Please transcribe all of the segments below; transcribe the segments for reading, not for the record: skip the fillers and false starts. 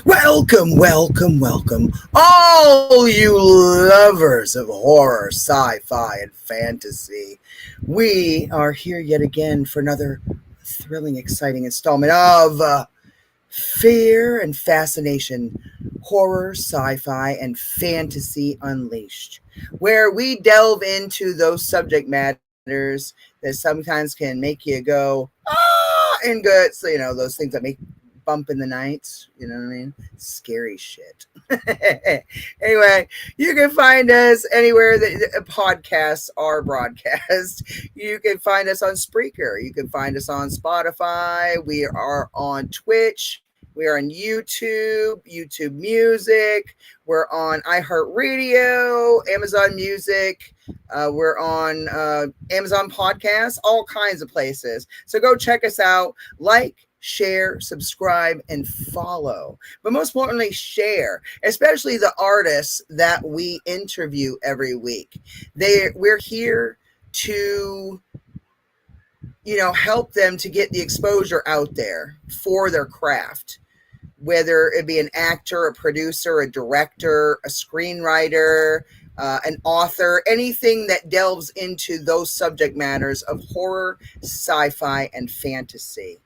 Welcome, welcome, welcome, all you lovers of horror, sci-fi, and fantasy. We are here yet again for another thrilling, exciting installment of Fear and Fascination, Horror, Sci-Fi, and Fantasy Unleashed, where we delve into those subject matters that sometimes can make you go, ah, and good. So, those things that make bump in the nights, you know what I mean? Scary shit. Anyway, you can find us anywhere that podcasts are broadcast. You can find us on Spreaker. You can find us on Spotify. We are on Twitch. We are on YouTube Music. We're on iHeartRadio, Amazon Music. We're on Amazon Podcasts, all kinds of places. So go check us out. Like, share, subscribe, and follow. But most importantly, share, especially the artists that we interview every week. We're here to, help them to get the exposure out there for their craft, whether it be an actor, a producer, a director, a screenwriter, an author, anything that delves into those subject matters of horror, sci-fi, and fantasy.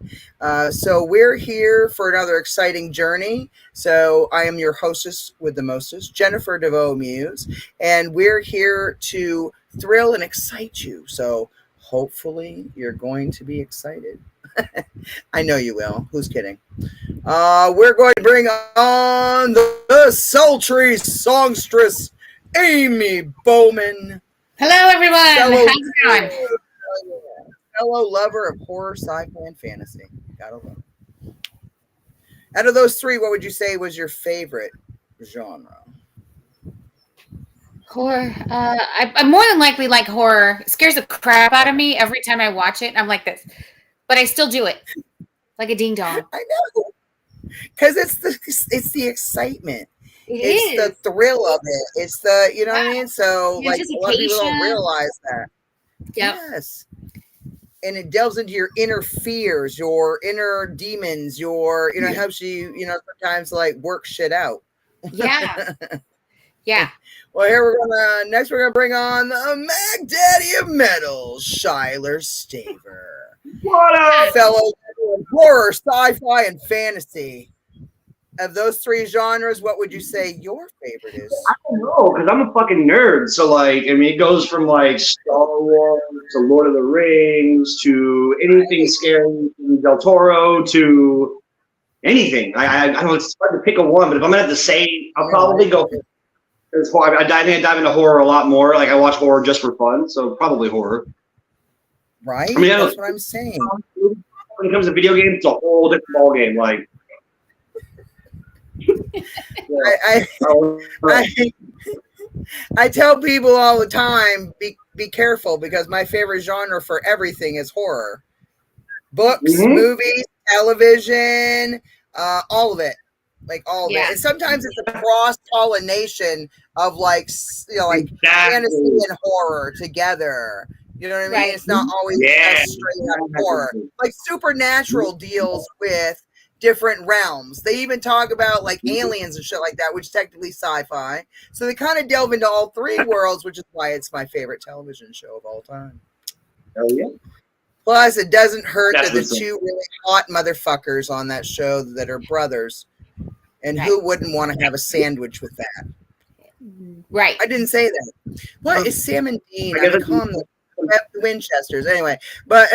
So we're here for another exciting journey. So I am your hostess with the mostest, Jennifer DeVoe Muse, and we're here to thrill and excite you. So hopefully you're going to be excited. I know you will. Who's kidding? We're going to bring on the sultry songstress, Amy Bowman. Hello, everyone. How's it going? Fellow lover of horror, sci-fi, and fantasy. Gotta love it. Out of those three, what would you say was your favorite genre? Horror. I more than likely like horror. It scares the crap out of me every time I watch it. I'm like this, but I still do it like a ding dong. I know, because it's the excitement. It's is. the thrill of it. It's the, what I mean? So, The like, a lot of people don't anticipation. realize that. Yep. Yes. And it delves into your inner fears, your inner demons, your, helps you, sometimes like work shit out. Yeah. Yeah. Well, here we're gonna bring on the Mac Daddy of Metal, Shyler Staver. What up? Fellow horror, sci-fi, and fantasy. Of those three genres, what would you say your favorite is? I don't know, because I'm a fucking nerd. So, like, I mean, it goes from, like, Star Wars to Lord of the Rings to anything scary from Del Toro to anything. I don't know, it's hard to pick a one, but if I'm going to have to say, I'll probably go as far. I think I dive into horror a lot more. Like, I watch horror just for fun, so probably horror. Right? I mean, that's what I'm saying. When it comes to video games, it's a whole different ballgame. Like, I tell people all the time, be careful, because my favorite genre for everything is horror. Books, movies, television, all of it. Like all of it. And sometimes it's a cross-pollination of like fantasy and horror together. You know what I mean? Right. It's not always just straight up horror. Like Supernatural deals with different realms. They even talk about like aliens and shit like that, which is technically sci-fi. So they kind of delve into all three worlds, which is why it's my favorite television show of all time. Oh yeah. Plus, it doesn't hurt that the two really hot motherfuckers on that show that are brothers. And who wouldn't want to have a sandwich with that? Right. I didn't say that. What is Sam and Dean? I call them the Winchesters. Anyway, but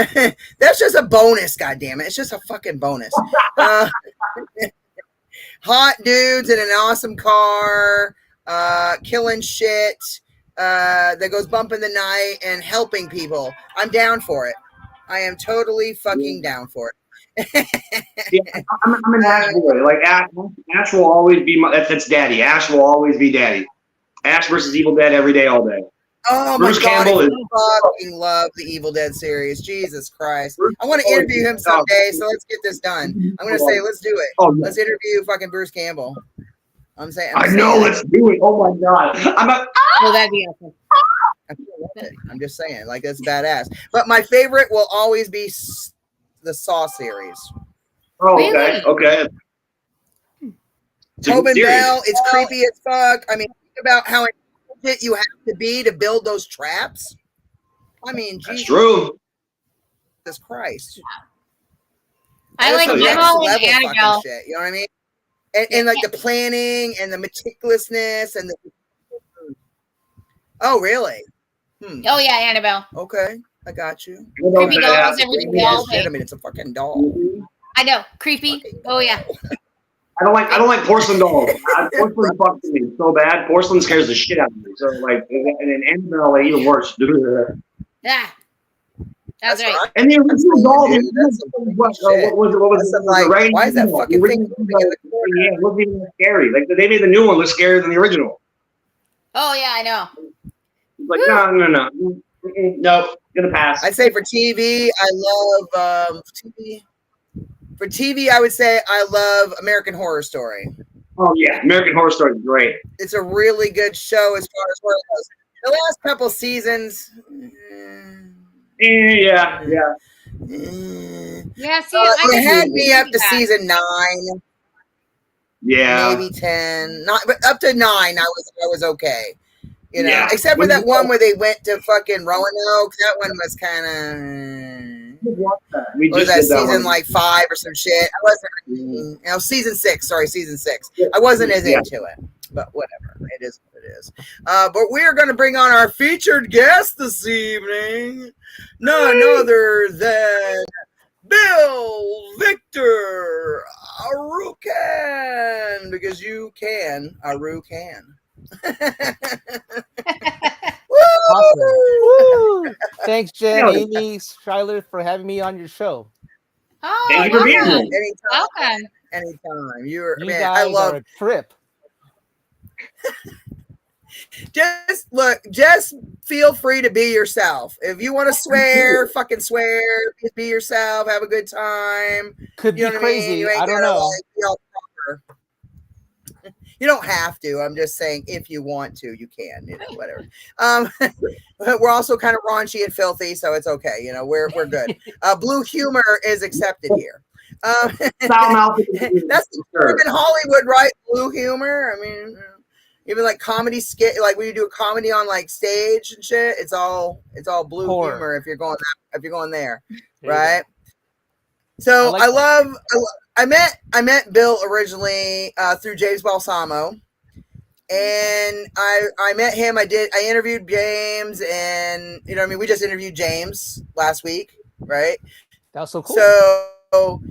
that's just a bonus, goddammit. It's just a fucking bonus. Hot dudes in an awesome car, killing shit, that goes bump in the night and helping people. I'm down for it. I am totally fucking down for it. I'm an Ash boy. Like Ash will always be that's daddy. Ash will always be daddy. Ash versus Evil Dead every day, all day. Oh my God! I fucking love the Evil Dead series. Jesus Christ! I want to interview him someday. So let's get this done. I'm gonna say let's do it. Let's interview fucking Bruce Campbell. I know. Let's do it. Oh my God! Well, that'd be awesome. I'm just saying, like, that's badass. But my favorite will always be the Saw series. Oh, okay. Okay. Tobin serious. Bell, it's creepy as fuck. I mean, think about how intelligent you have to be to build those traps. I mean, That's Jesus true. Christ. I That is like. some yeah. I'm next all in level fucking Annabelle. shit. You know what I mean? And like the planning and the meticulousness and the. Oh, really? Oh yeah, Annabelle. Okay, I got you. Creepy Yeah. dolls, everything Creepy all as shit. day. I mean, it's a fucking doll. Mhm. I know, creepy. Fucking Oh yeah. doll. I don't like porcelain dolls. Porcelain fucks me so bad. Porcelain scares the shit out of me. So like, and in Annabelle, like, even worse. Yeah, that's right. right. And the original doll, Dude, that's some what shit. was it? What was That's it? some, like, Right? why is that fucking thing moving in the corner? Yeah, it wasn't even that scary. Like they made the new one look scarier than the original. Oh yeah, I know. It's like no. Nope, gonna pass. I'd say for TV, I love TV. For TV, I would say I love American Horror Story. Oh yeah, American Horror Story is great. It's a really good show as far as horror goes. The last couple seasons. Yeah. Yeah, see, I You just had me up to that. season 9, Yeah. maybe 10, not, but up to 9, I was okay. You know, Yeah. except for When that you- one where they went to fucking Roanoke. That one was kind of. We What was just that did that season one. like 5 or some shit? I wasn't. Season 6. Sorry, season 6. I wasn't as into it, but whatever. It is what it is. But we are going to bring on our featured guest this evening, none other than Bill Victor Arucan, because you can Arucan. Awesome. Woo! Thanks, Jen, Yeah. Amy, Schuyler, for having me on your show. Oh, Thank you for being welcome. here. Anytime, Welcome. anytime. You're, You man, guys I love. are a trip. Just feel free to be yourself. If you want to swear, fucking swear. Just be yourself. Have a good time. Could You know be what I mean? crazy. You ain't I don't gotta, know. like, be all proper. You don't have to. I'm just saying, if you want to, you can. You know, whatever. We're also kind of raunchy and filthy, so it's okay. You know, we're good. Blue humor is accepted here. Foul mouth. That's sure. In Hollywood, right? Blue humor. I mean, even like comedy skit, like when you do a comedy on like stage and shit, it's all blue Horror. humor if you're going there, There right? So I like I met Bill originally through James Balsamo, and I met him. I interviewed James, and you know what I mean. We just interviewed James last week, right? That was so cool. So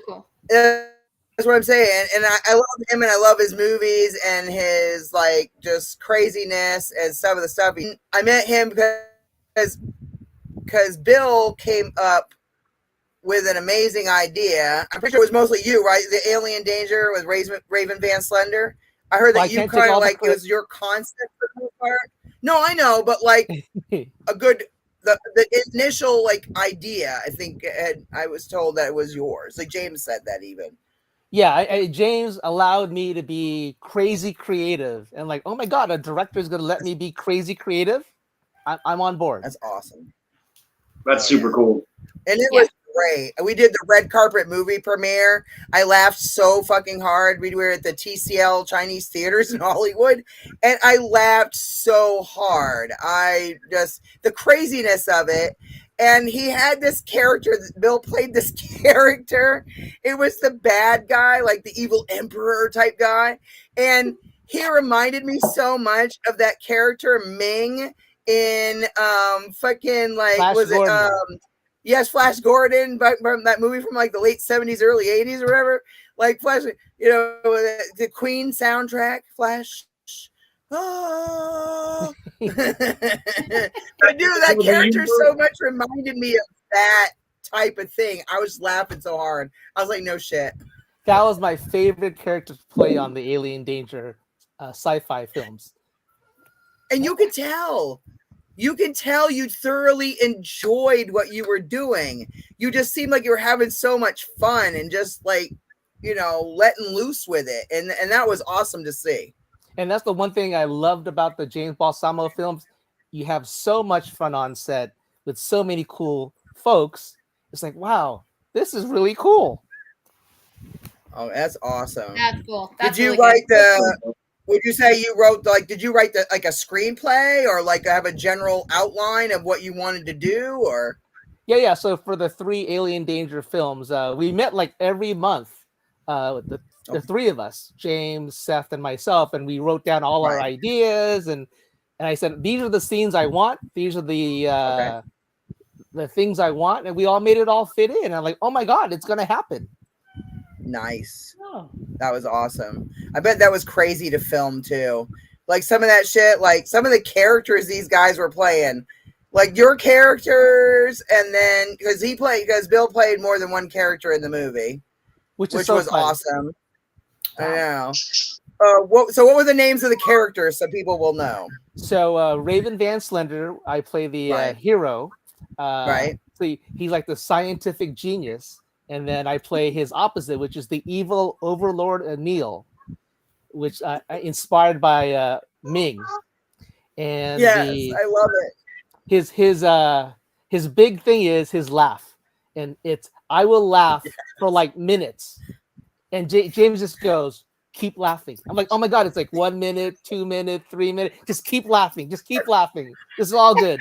cool. That's what I'm saying. And I love him, and I love his movies and his like just craziness and some of the stuff. I met him because Bill came up with an amazing idea. I'm pretty sure it was mostly you, right? The Alien Danger with Raven Van Slender. I heard that you kind of like it was your concept for the most part. No, I know, but like a good the initial like idea. I think I was told that it was yours. Like James said that even. Yeah, James allowed me to be crazy creative, and like, oh my god, a director is gonna let me be crazy creative. I'm on board. That's awesome. That's super cool. And it was great. We did the red carpet movie premiere. I laughed so fucking hard. We were at the TCL Chinese theaters in Hollywood, and I laughed so hard. The craziness of it. And he had this character. Bill played this character. It was the bad guy, like the evil emperor type guy. And he reminded me so much of that character Ming in fucking like Flash was Gordon. it yes, Flash Gordon, but from that movie from like the late 70s, early 80s or whatever. Like Flash, you know, the Queen soundtrack, Flash. Oh. But dude, that character so much reminded me of that type of thing. I was laughing so hard. I was like, no shit. That was my favorite character to play on the Alien Danger sci-fi films. And you could tell you thoroughly enjoyed what you were doing. You just seemed like you were having so much fun and just like, you know, letting loose with it. And that was awesome to see. And that's the one thing I loved about the James Balsamo films. You have so much fun on set with so many cool folks. It's like, wow, this is really cool. Oh, that's awesome. That's cool. That's Did you really write good. the? Would you say you wrote like? Did you write like a screenplay or like have a general outline of what you wanted to do or? Yeah. So for the 3 Alien Danger films, we met like every month, with the 3 of us, James, Seth, and myself, and we wrote down all our ideas, and I said, these are the scenes I want. These are the things I want, and we all made it all fit in. I'm like, oh my god, it's gonna happen. Nice. Oh. That was awesome. I bet that was crazy to film too. Like some of that shit, like some of the characters these guys were playing, like your characters, and then because Bill played more than one character in the movie, which was funny. awesome. Wow. I know. What were the names of the characters so people will know? So Raven Van Slender, I play the hero. Right. So he's like the scientific genius, and then I play his opposite, which is the evil overlord Neil, which inspired by Ming. And yes, I love it. His big thing is his laugh, and it's I will laugh for like minutes, and James just goes, keep laughing. I'm like, oh my god, it's like 1 minute, 2 minutes, 3 minutes, just keep laughing, just keep laughing. This is all good.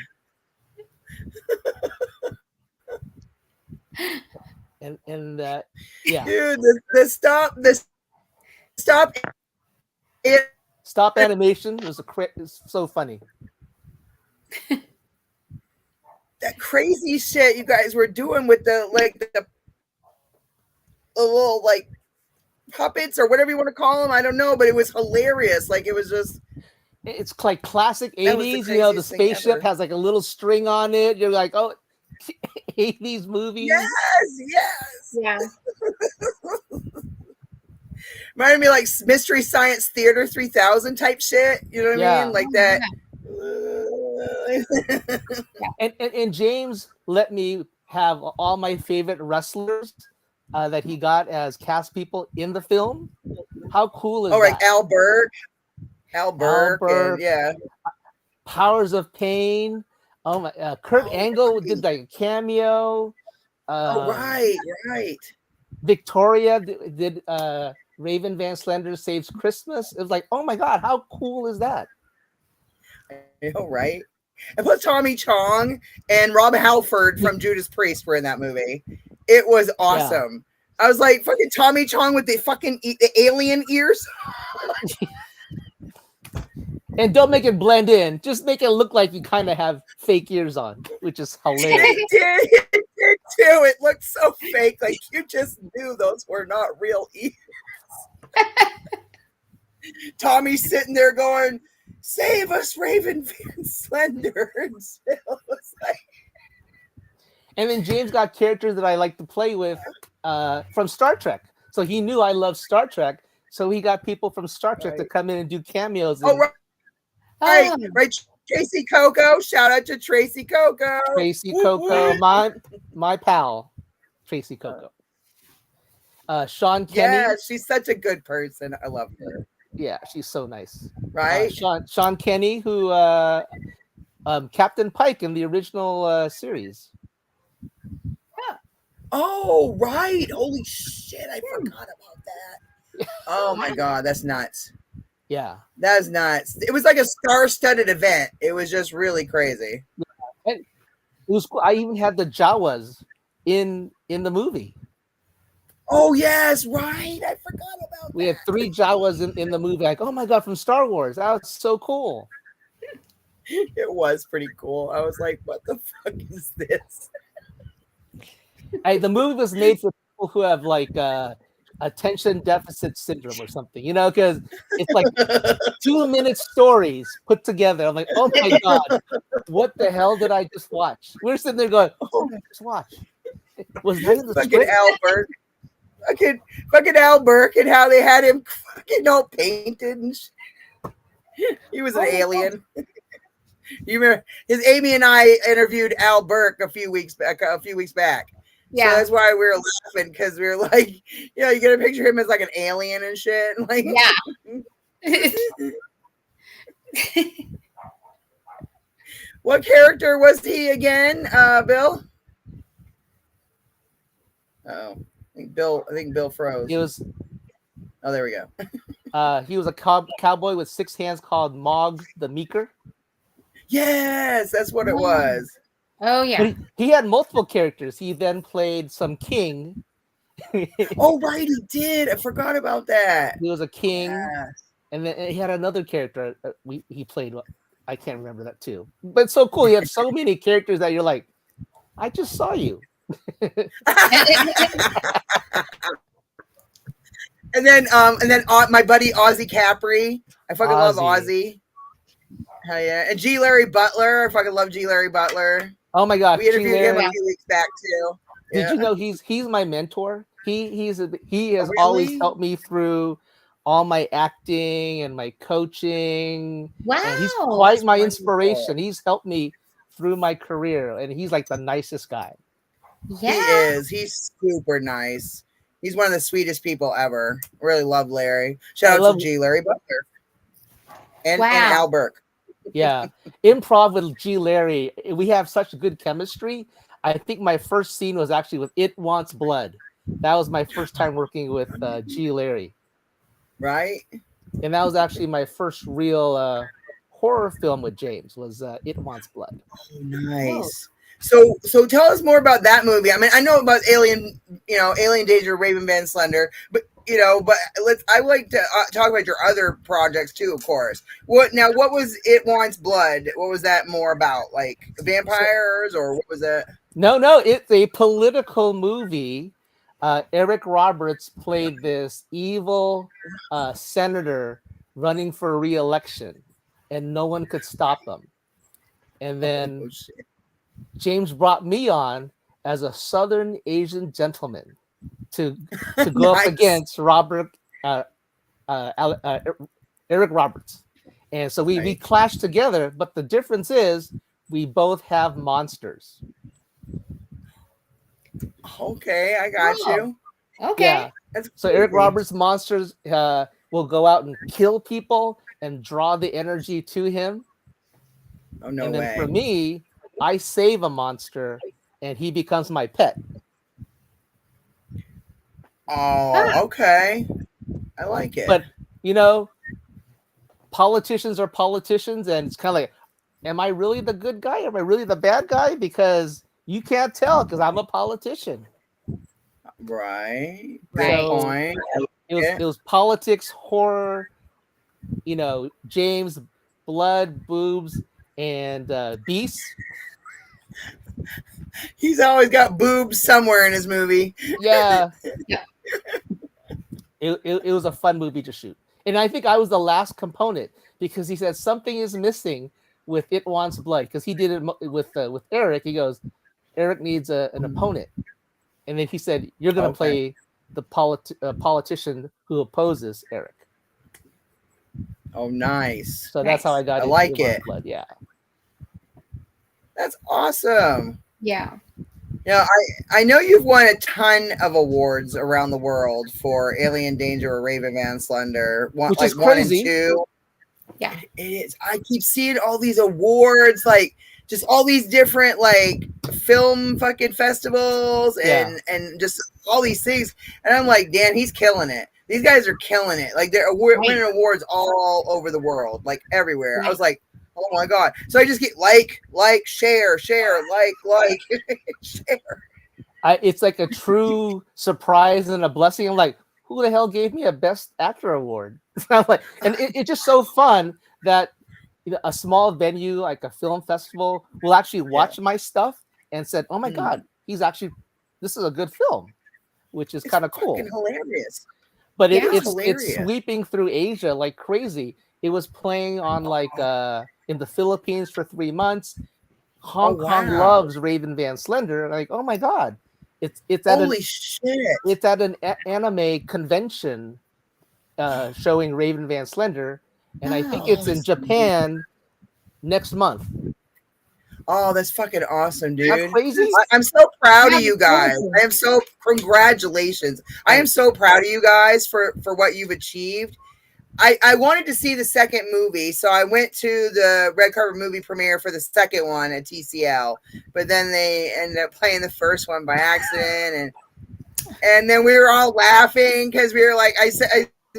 and yeah, dude, the stop animation was it's so funny. That crazy shit you guys were doing with the little like puppets or whatever you want to call them. I don't know, but it was hilarious. Like it was just. It's like classic 80s. You know, the spaceship has like a little string on it. You're like, oh, 80s movies. Yes. Yeah. Reminded me like Mystery Science Theater 3000 type shit. You know what I mean? Like that. And James let me have all my favorite wrestlers that he got as cast people in the film. How cool is that? Right, Al Burke, and, yeah. Powers of Pain. Oh my! Kurt Angle did like a cameo. Right. Victoria did Raven Van Slender Saves Christmas. It was like, oh my god, how cool is that? I know, right? And plus Tommy Chong and Rob Halford from Judas Priest were in that movie. It was awesome. Yeah. I was like, fucking Tommy Chong with the alien ears. And don't make it blend in. Just make it look like you kind of have fake ears on, which is hilarious. It did too. It looked so fake. Like you just knew those were not real ears. Tommy's sitting there going, "Save us, Raven Van Slender." And then James got characters that I like to play with from Star Trek. So he knew I love Star Trek. So he got people from Star Trek to come in and do cameos. Right. Tracy Coco. Shout out to Tracy Coco. Tracy Coco, my pal, Tracy Coco. Sean Kenny. Yeah, she's such a good person. I love her. Yeah, she's so nice. Right. Sean Kenny, who Captain Pike in the original series. Yeah. Oh, right. Holy shit. I forgot about that. Oh my god, that's nuts. Yeah. That's nuts. It was like a star-studded event. It was just really crazy. And it was cool. I even had the Jawas in the movie. Oh yes, right. I forgot about We had 3 Jawas in the movie. Like, oh my god, from Star Wars. That was so cool. It was pretty cool. I was like, what the fuck is this? The movie was made for people who have like attention deficit syndrome or something, you know, because it's like 2-minute stories put together. I'm like, oh my god, what the hell did I just watch? We're sitting there going, oh, I just watched. Was that in the fucking Albert? Fucking Al Burke and how they had him fucking all painted and shit. He was an alien. You remember Amy and I interviewed Al Burke a few weeks back. Yeah, so that's why we were laughing, because we were like, you know, you get a picture of him as like an alien and shit. And like, yeah. What character was he again, Bill? Oh, I think Bill froze. It was Oh, there we go. He was a cowboy with 6 hands called Mog the Meeker. Yes, that's what it was. Oh yeah. But he had multiple characters. He then played some king. Oh, right, he did. I forgot about that. He was a king, Yes. and then he had another character he played. I can't remember that too. But it's so cool. You have so many characters that you're like, I just saw you. And then my buddy Ozzy Capri. I fucking love Ozzy. Hell yeah. And G. Larry Butler. I fucking love G. Larry Butler. Oh my god, We interviewed him a few weeks back too. Did you know he's my mentor? He has really? always helped me through all my acting and my coaching. Wow. And he's quite my wonderful. inspiration. He's helped me through my career, and he's like the nicest guy. Yeah. He is. He's super nice. He's one of the sweetest people ever. Really love Larry. Shout out to G. Larry Butler. And Albert. Yeah. Improv with G. Larry. We have such good chemistry. I think my first scene was actually with It Wants Blood. That was my first time working with G. Larry. Right. And that was actually my first real horror film with James was It Wants Blood. Oh, nice. So tell us more about that movie. I mean, I know about Alien Danger, Raven Van Slender, but I would like to talk about your other projects too, of course. What was It Wants Blood? What was that more about? Like vampires, or what was that? No, it's a political movie. Eric Roberts played this evil senator running for re-election, and no one could stop him. And then James brought me on as a Southern Asian gentleman to go up against Eric Roberts. And so we clashed together, but the difference is we both have monsters. Okay, I got you. Okay. Yeah. So Eric Roberts' monsters will go out and kill people and draw the energy to him. Oh, no and then way. For me, I save a monster and he becomes my pet. Oh, okay. I like it. But, politicians are politicians, and it's kind of like, am I really the good guy? Am I really the bad guy? Because you can't tell because I'm a politician. Right. So point. It was politics, horror, James, blood, boobs, and beasts. He's always got boobs somewhere in his movie. Yeah. It was a fun movie to shoot. And I think I was the last component because he said something is missing with It Wants Blood, because he did it with Eric. He goes, Eric needs an opponent. And then he said, you're going to play the politician who opposes Eric. Oh, nice. So that's how I got I like it. Blood. Yeah. That's awesome. Yeah. I know you've won a ton of awards around the world for Alien Danger or Raven Van Slender. Which is crazy. 1 and 2. Yeah. It is. I keep seeing all these awards, like just all these different like film fucking festivals and just all these things. And I'm like, damn, he's killing it. These guys are killing it. Like they're winning awards all over the world, like everywhere. Right. I was like, oh my God. So I just get like, share, share. It's like a true surprise and a blessing. I'm like, who the hell gave me a Best Actor award? I'm like, and it's just so fun that a small venue like a film festival will actually watch my stuff and said, oh my God, this is a good film, which is kind of cool. Hilarious. But it's sweeping through Asia like crazy. It was playing on in the Philippines for 3 months. Hong Kong loves Raven Van Slender. Like, oh my God, it's at an anime convention showing Raven Van Slender, and I think it's in Japan next month. Oh, that's fucking awesome, dude. That's crazy. I'm so proud of you guys. Congratulations. I am so proud of you guys for what you've achieved. I wanted to see the second movie, so I went to the red carpet movie premiere for the second one at TCL, but then they ended up playing the first one by accident, and then we were all laughing because we were like, I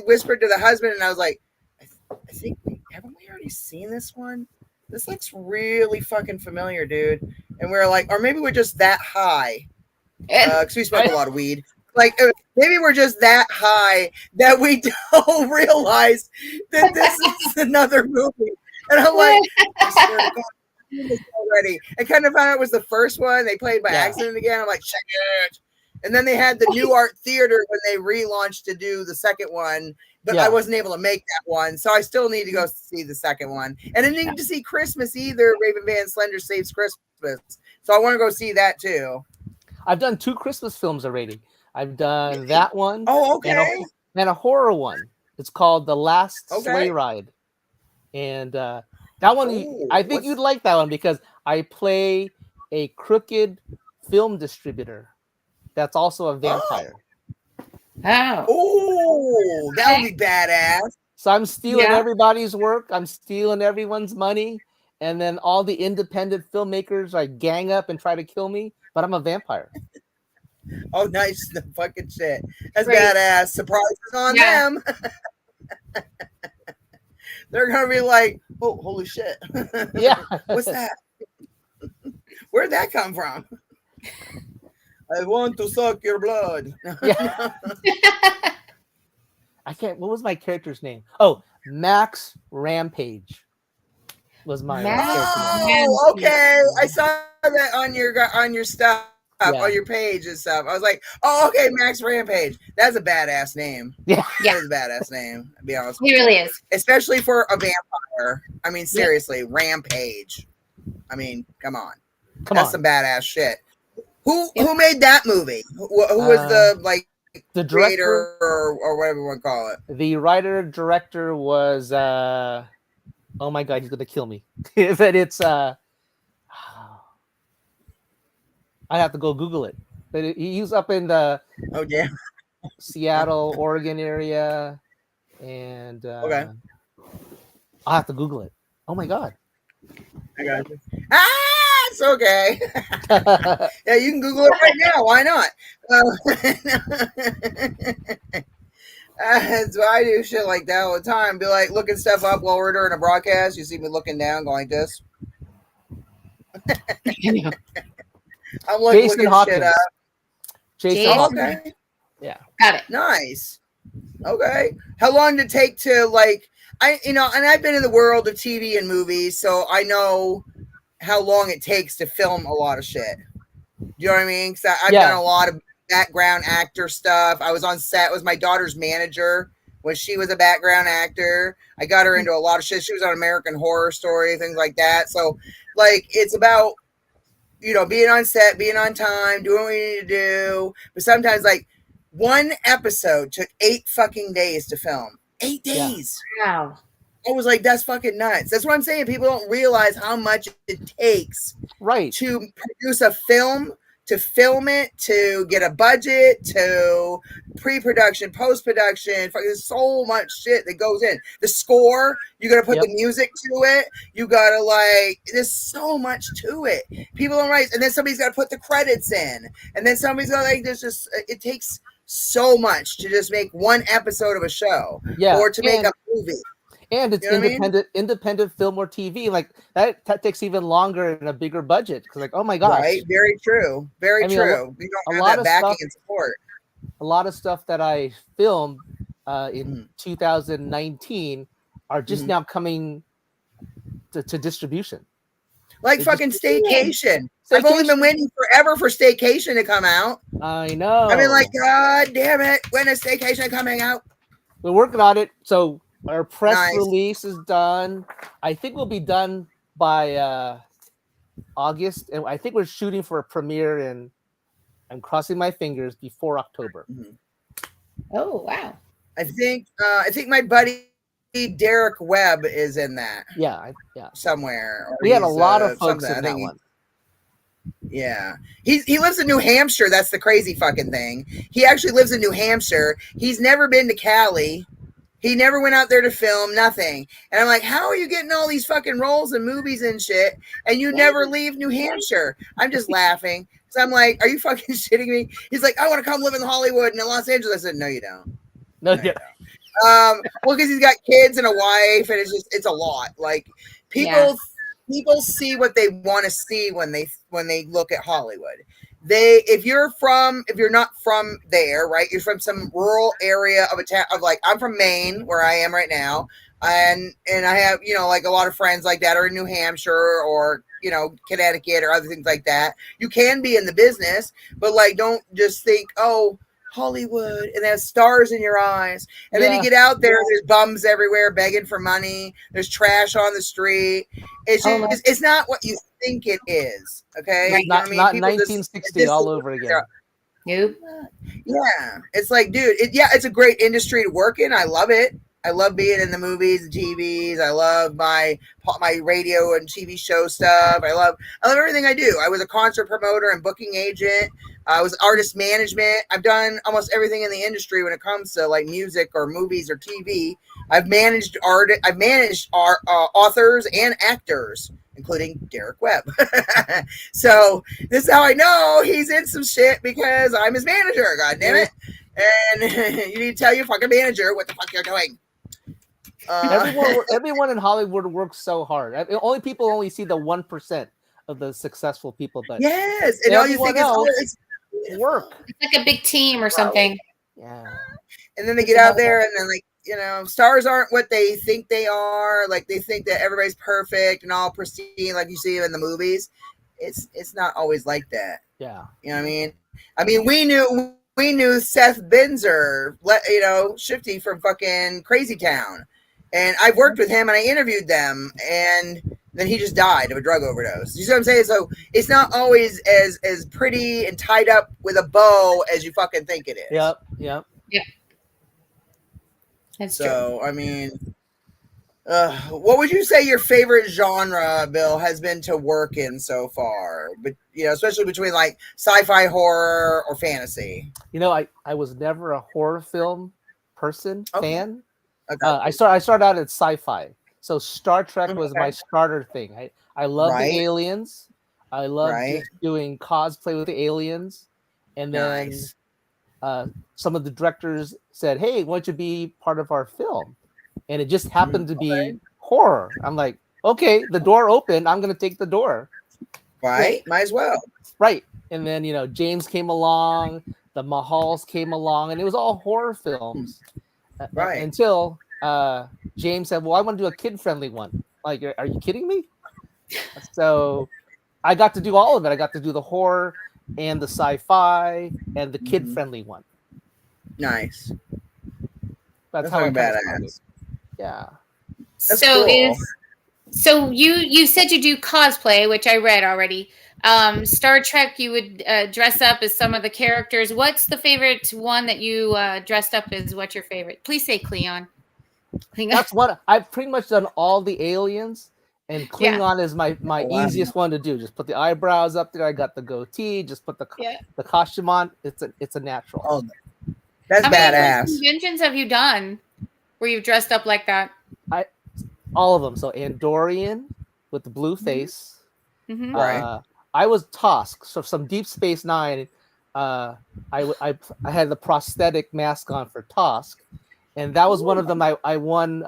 whispered to the husband, and I was like, I think haven't we already seen this one? This looks really fucking familiar, dude. And we were like, or maybe we're just that high because we smoke a lot of weed. Like maybe we're just that high that we don't realize that this is another movie. And I'm like, I swear to God, I've seen this already. I kind of found out it was the first one. They played by accident again. I'm like, check it. And then they had the New Art Theater when they relaunched to do the second one, but I wasn't able to make that one. So I still need to go see the second one. And I didn't need to see Christmas either. Raven Van Slender Saves Christmas. So I want to go see that too. I've done 2 Christmas films already. I've done that one. Oh, okay. And a horror one. It's called The Last Sleigh Ride. And that one, I think you'd like that one because I play a crooked film distributor that's also a vampire. Oh, that would be badass. So I'm stealing everybody's work. I'm stealing everyone's money. And then all the independent filmmakers like gang up and try to kill me. But I'm a vampire. Oh, nice. The fucking shit. That's badass. Surprises on them. They're going to be like, oh, holy shit. Yeah. What's that? Where'd that come from? I want to suck your blood. Yeah. I can't. What was my character's name? Oh, Max Rampage was my character name. Oh, okay. I saw that on your stuff, on your page and stuff. I was like, oh, okay, Max Rampage. That's a badass name. Yeah. That's a badass name, to be honest. He really is. Especially for a vampire. I mean, seriously, Rampage. I mean, come on. That's some badass shit. Who made that movie? Who was the director or whatever you want to call it? The writer director was oh my god, he's gonna kill me. But it's I have to go Google it. But he's up in the Seattle, Oregon area, and I'll have to Google it. Oh my god. I got you. It's okay. Yeah, you can Google it right now. Why not? So I do shit like that all the time. Be like looking stuff up while we're doing a broadcast. You see me looking down, going like this. I'm looking shit up. Jason Hawkins. Okay. Yeah. Got it. Nice. Okay. How long did it take to and I've been in the world of TV and movies, so I know how long it takes to film a lot of shit. Do you know what I mean? Because I've done a lot of background actor stuff. I was on set with my daughter's manager when she was a background actor. I got her into a lot of shit. She was on American Horror Story, things like that. So, it's about, being on set, being on time, doing what you need to do. But sometimes, one episode took 8 fucking days to film. 8 days. Wow. I was like, that's fucking nuts. That's what I'm saying. People don't realize how much it takes to produce a film, to film it, to get a budget, to pre-production, post-production. There's so much shit that goes in. The score, you got to put the music to it. You got to there's so much to it. People don't realize. And then somebody's got to put the credits in. And then somebody's got there's just, it takes so much to just make one episode of a show or to make a movie. And it's independent film or TV. That takes even longer and a bigger budget. Because oh my gosh. Right. Very true. Very true. We don't have that backing and support. A lot of stuff that I filmed in 2019 are just now coming to distribution. Fucking Staycation. I've only been waiting forever for Staycation to come out. I know. I mean, God damn it. When is Staycation coming out? We're working on it. So our press release is done. I think we'll be done by August. And I think we're shooting for a premiere and I'm crossing my fingers before October. Oh, wow. I think my buddy Derek Webb is in that. Yeah. Somewhere. We had a lot of folks in that one. Yeah. He lives in New Hampshire. That's the crazy fucking thing. He actually lives in New Hampshire. He's never been to Cali. He never went out there to film, nothing. And I'm like, how are you getting all these fucking roles and movies and shit, and you never leave New Hampshire? I'm just laughing. So I'm like, are you fucking shitting me? He's like, I want to come live in Hollywood and in Los Angeles. I said, no, you don't. No, you don't. Well, because he's got kids and a wife, and it's a lot. Like people people see what they want to see when they look at Hollywood. If you're not from there, right? You're from some rural area of a town of like I'm from Maine, where I am right now, and I have like a lot of friends like that are in New Hampshire or Connecticut or other things like that. You can be in the business, but like don't just think Hollywood and have stars in your eyes. And then you get out there, there's bums everywhere begging for money. There's trash on the street. It's just, it's not what you think it is. Okay. Right. Not 1960 all over again. Nope. Yeah. It's like, dude, it's a great industry to work in. I love it. I love being in the movies and TVs. I love my radio and TV show stuff. I love everything I do. I was a concert promoter and booking agent. I was artist management. I've done almost everything in the industry when it comes to like music or movies or TV. I've managed authors and actors, including Derek Webb. So this is how I know he's in some shit because I'm his manager. God damn it! And you need to tell your fucking manager what the fuck you're doing. Everyone in Hollywood works so hard. People only see the 1% of the successful people, but yes, and all you think is work. It's like a big team or something. Yeah. And then they get out there, and then like stars aren't what they think they are. Like they think that everybody's perfect and all pristine, like you see in the movies. It's not always like that. Yeah. You know what I mean? I mean, we knew Seth Binzer, Shifty from fucking Crazy Town. And I've worked with him and I interviewed them, and then he just died of a drug overdose. You see what I'm saying? So it's not always as pretty and tied up with a bow as you fucking think it is. Yep. That's true. So, I mean, what would you say your favorite genre, Bill, has been to work in so far? But especially between like sci-fi, horror, or fantasy. I was never a horror film fan. Okay. I started out at sci-fi. So Star Trek was my starter thing. I love the aliens. I love just doing cosplay with the aliens. And then some of the directors said, "Hey, why don't you be part of our film?" And it just happened to be horror. I'm like, okay, the door opened. I'm going to take the door. Right. Might as well. Right. And then, James came along, the Mahals came along, and it was all horror films. Right. Until James said, well, I want to do a kid-friendly one. Like, are you kidding me? So I got to do all of it. I got to do the horror and the sci-fi and the kid-friendly one. Nice. That's how it badass. Yeah. That's so cool. So you said you do cosplay, which I read already. Star Trek, you would dress up as some of the characters. What's the favorite one that you dressed up as? What's your favorite? Please say Klingon. That's one. I've pretty much done all the aliens, and Klingon is my easiest one to do. Just put the eyebrows up there. I got the goatee. Just put the costume on. It's a natural. Oh, that's How badass. many conventions have you done where you've dressed up like that? All of them. So Andorian with the blue face. Mm-hmm. Right. I was Tosk. So some Deep Space Nine. I had the prosthetic mask on for Tosk, and that was one of them. I won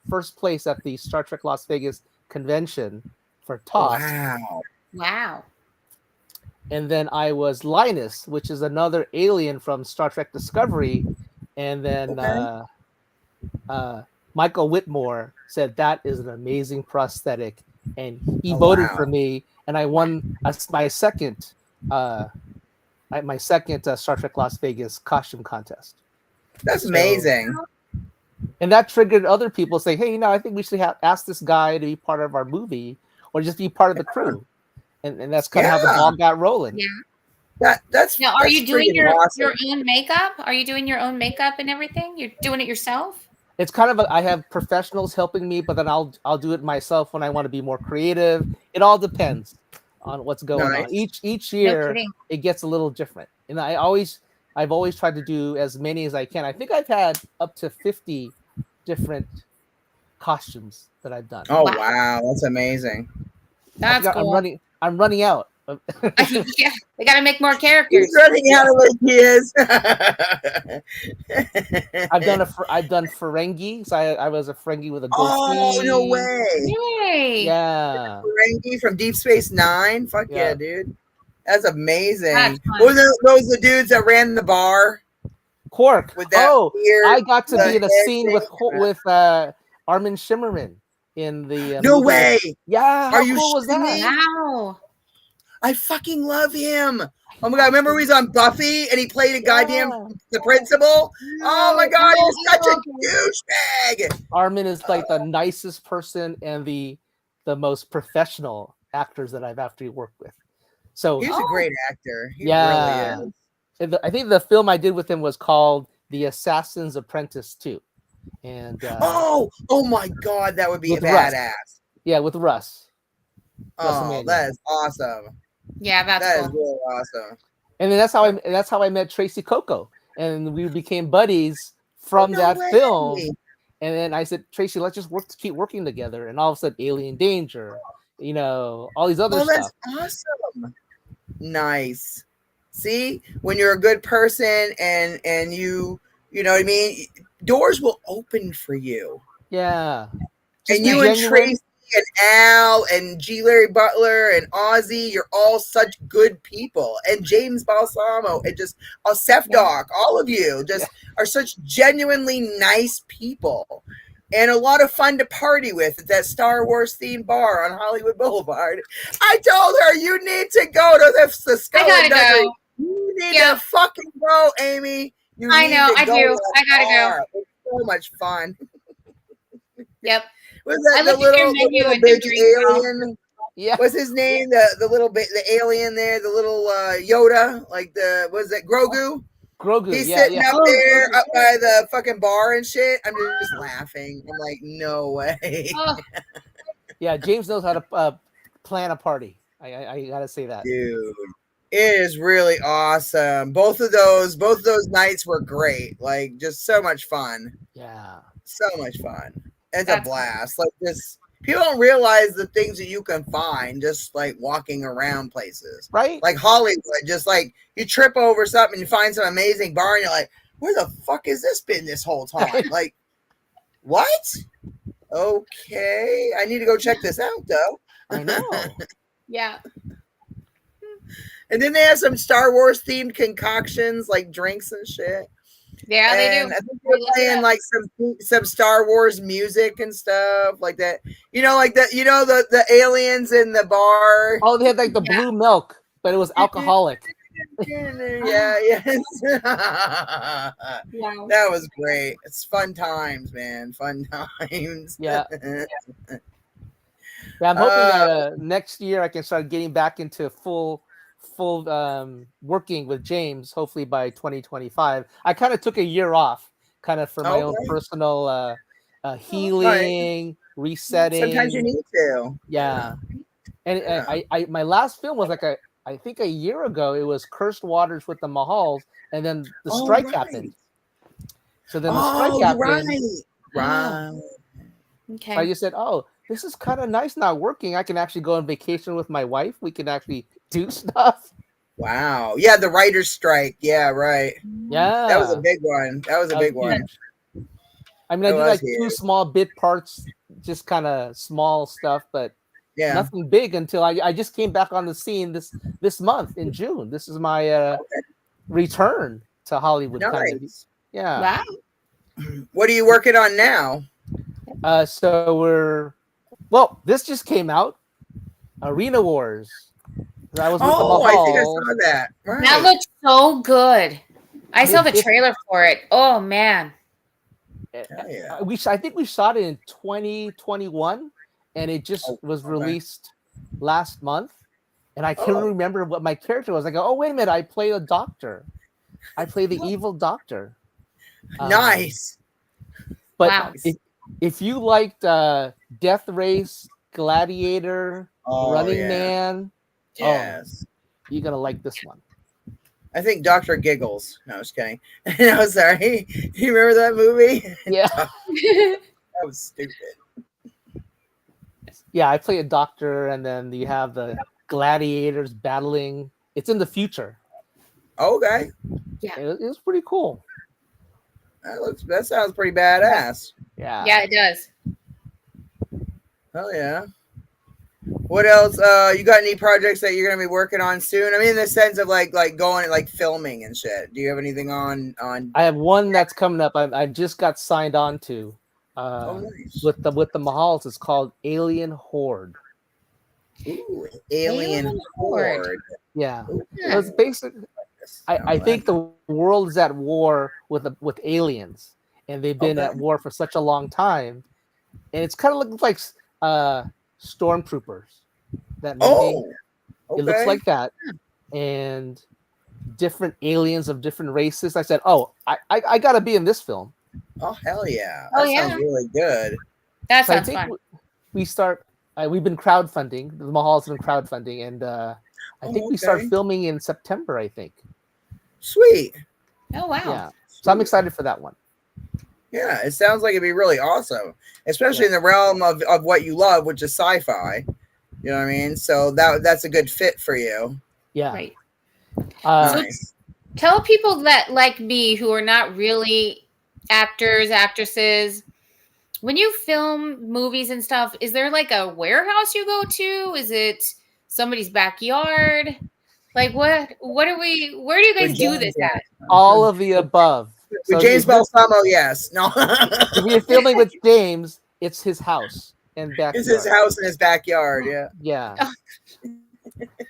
first place at the Star Trek Las Vegas convention for Tosk. Wow. And then I was Linus, which is another alien from Star Trek Discovery, and then Michael Whitmore said that is an amazing prosthetic, and he voted for me, and I won my second Star Trek Las Vegas costume contest. That's amazing. And that triggered other people say, "Hey, I think we should ask this guy to be part of our movie, or just be part of the crew." And that's kind of how the ball got rolling. Yeah. That's now. Are you doing your awesome. own makeup? Are you doing your own makeup and everything? You're doing it yourself? It's kind of I have professionals helping me, but then I'll do it myself when I want to be more creative. It all depends on what's going on. Each year it gets a little different. And I've always tried to do as many as I can. I think I've had up to 50 different costumes that I've done. Oh wow, that's amazing. That's cool. I'm running out Yeah, they got to make more He's characters. running out of ideas. I've done Ferengi. So I was a Ferengi with a goatee. Oh, no way. Yay! Yeah. Ferengi from Deep Space Nine. Fuck yeah, Yeah. dude. That's amazing. That's fun. What were those the dudes that ran the bar Quark. with that weird? I got to be in a head scene thing? with Armin Shimmerman in the No movie. way. Yeah. How Are you cool was shitting that? me? Wow. I fucking love him. Oh my god! Remember when he was on Buffy and he played a goddamn the principal? Oh my god, he's such a douchebag. Armin is like the nicest person and the most professional actors that I've actually worked with. So He's a great actor. He yeah, really is. I think the film I did with him was called The Assassin's Apprentice 2. And oh my god, that would be with badass. Russ. Yeah, with Russ. Oh, that is awesome. Yeah, that's That cool. is really awesome. And then that's how I met Tracy Coco, and we became buddies from that way. film. And then I said, Tracy, let's just keep working together. And all of a sudden, Alien Danger, all these other stuff. That's awesome. Nice. See, when you're a good person and you know what I mean, doors will open for you. Yeah. And you and Tracy and Al and G. Larry Butler and Ozzy, you're all such good people. And James Balsamo and just Seth Doc, all of you just are such genuinely nice people. And a lot of fun to party with at that Star Wars themed bar on Hollywood Boulevard. I told her, you need to go to the Skullduggery. You need to fucking go, Amy. I know, I do. I gotta go. It's so much fun. Yep. Was that the little big alien? Yeah. What's his name? The little bit, the alien there, the little Yoda, like was that Grogu? Grogu. He's sitting up there up by the fucking bar and shit. I'm just laughing. I'm like, no way. Yeah, James knows how to plan a party. I gotta say that, dude. It is really awesome. Both of those nights were great. Like, just so much fun. Yeah, so much fun. It's a blast. Like, just people don't realize the things that you can find just like walking around places, right? Like Hollywood, just like you trip over something and you find some amazing bar and you're like, where the fuck has this been this whole time? Like, what? Okay, I need to go check this out though. I know. Yeah. And then they have some Star Wars themed concoctions, like drinks and shit. Yeah, they do. I think they're playing like some Star Wars music and stuff like that. Like the aliens in the bar. Oh, they had like the blue milk, but it was alcoholic. Yes. That was great. It's fun times, man. Fun times. Yeah. I'm hoping that next year I can start getting back into full working with James, hopefully by 2025. I kind of took a year off kind of for my own personal healing, resetting. Sometimes you need to. Yeah. And I my last film was like I think a year ago. It was Cursed Waters with the Mahals, and then the strike happened. So then the strike happened. Right. Okay. So I just said, this is kind of nice not working. I can actually go on vacation with my wife. We can actually do stuff. Wow. Yeah, the writer's strike. Yeah, right. Yeah. That was a big one. I mean, I did like two small bit parts, just kind of small stuff, but nothing big until I just came back on the scene this month in June. This is my return to Hollywood. Nice. Kind of. Yeah. Wow. What are you working on now? So this just came out. Arena Wars. I was with the Mahals. I think I saw that. Right. That looks so good. I saw the trailer for it. Oh man. Yeah. I think we shot it in 2021, and it just was released last month. And I couldn't remember what my character was. I go, wait a minute! I play a doctor. I play the evil doctor. Nice. But if you liked Death Race, Gladiator, Running Man, yes, you're gonna like this one. I think Dr. Giggles. No, I was kidding. No, sorry. You remember that movie? Yeah. That was stupid. Yeah, I play a doctor, and then you have the gladiators battling. It's in the future. Okay, It was pretty cool. that sounds pretty badass. Yeah. Yeah, it does. Hell yeah. What else? You got any projects that you're gonna be working on soon? I mean, in the sense of like going like filming and shit. Do you have anything on? I have one that's coming up. I just got signed on to Nice. with the Mahals. It's called Alien Horde. Ooh, Alien Horde. Yeah. Ooh, It was basic. I think the world is at war with aliens, and they've been at war for such a long time, and it's kind of looking like stormtroopers. That movie. It looks like that, and different aliens of different races. I said, "Oh, I got to be in this film." Oh hell yeah! Oh, That yeah. sounds really good. That So I sounds think fun. we've been crowdfunding. The Mahals have been crowdfunding, and I think we start filming in September. I think. Sweet. Oh wow. Yeah. So I'm excited for that one. Yeah, it sounds like it'd be really awesome, especially in the realm of what you love, which is sci-fi. You know what I mean? So that's a good fit for you. Yeah. Right. Nice. Tell people that like me who are not really actors, actresses, when you film movies and stuff, is there like a warehouse you go to? Is it somebody's backyard? Like where do you guys do this at? All of the above. With James Balsamo, yes. No. If we're filming with James, it's his house and backyard. It's his house and his backyard, yeah. Yeah.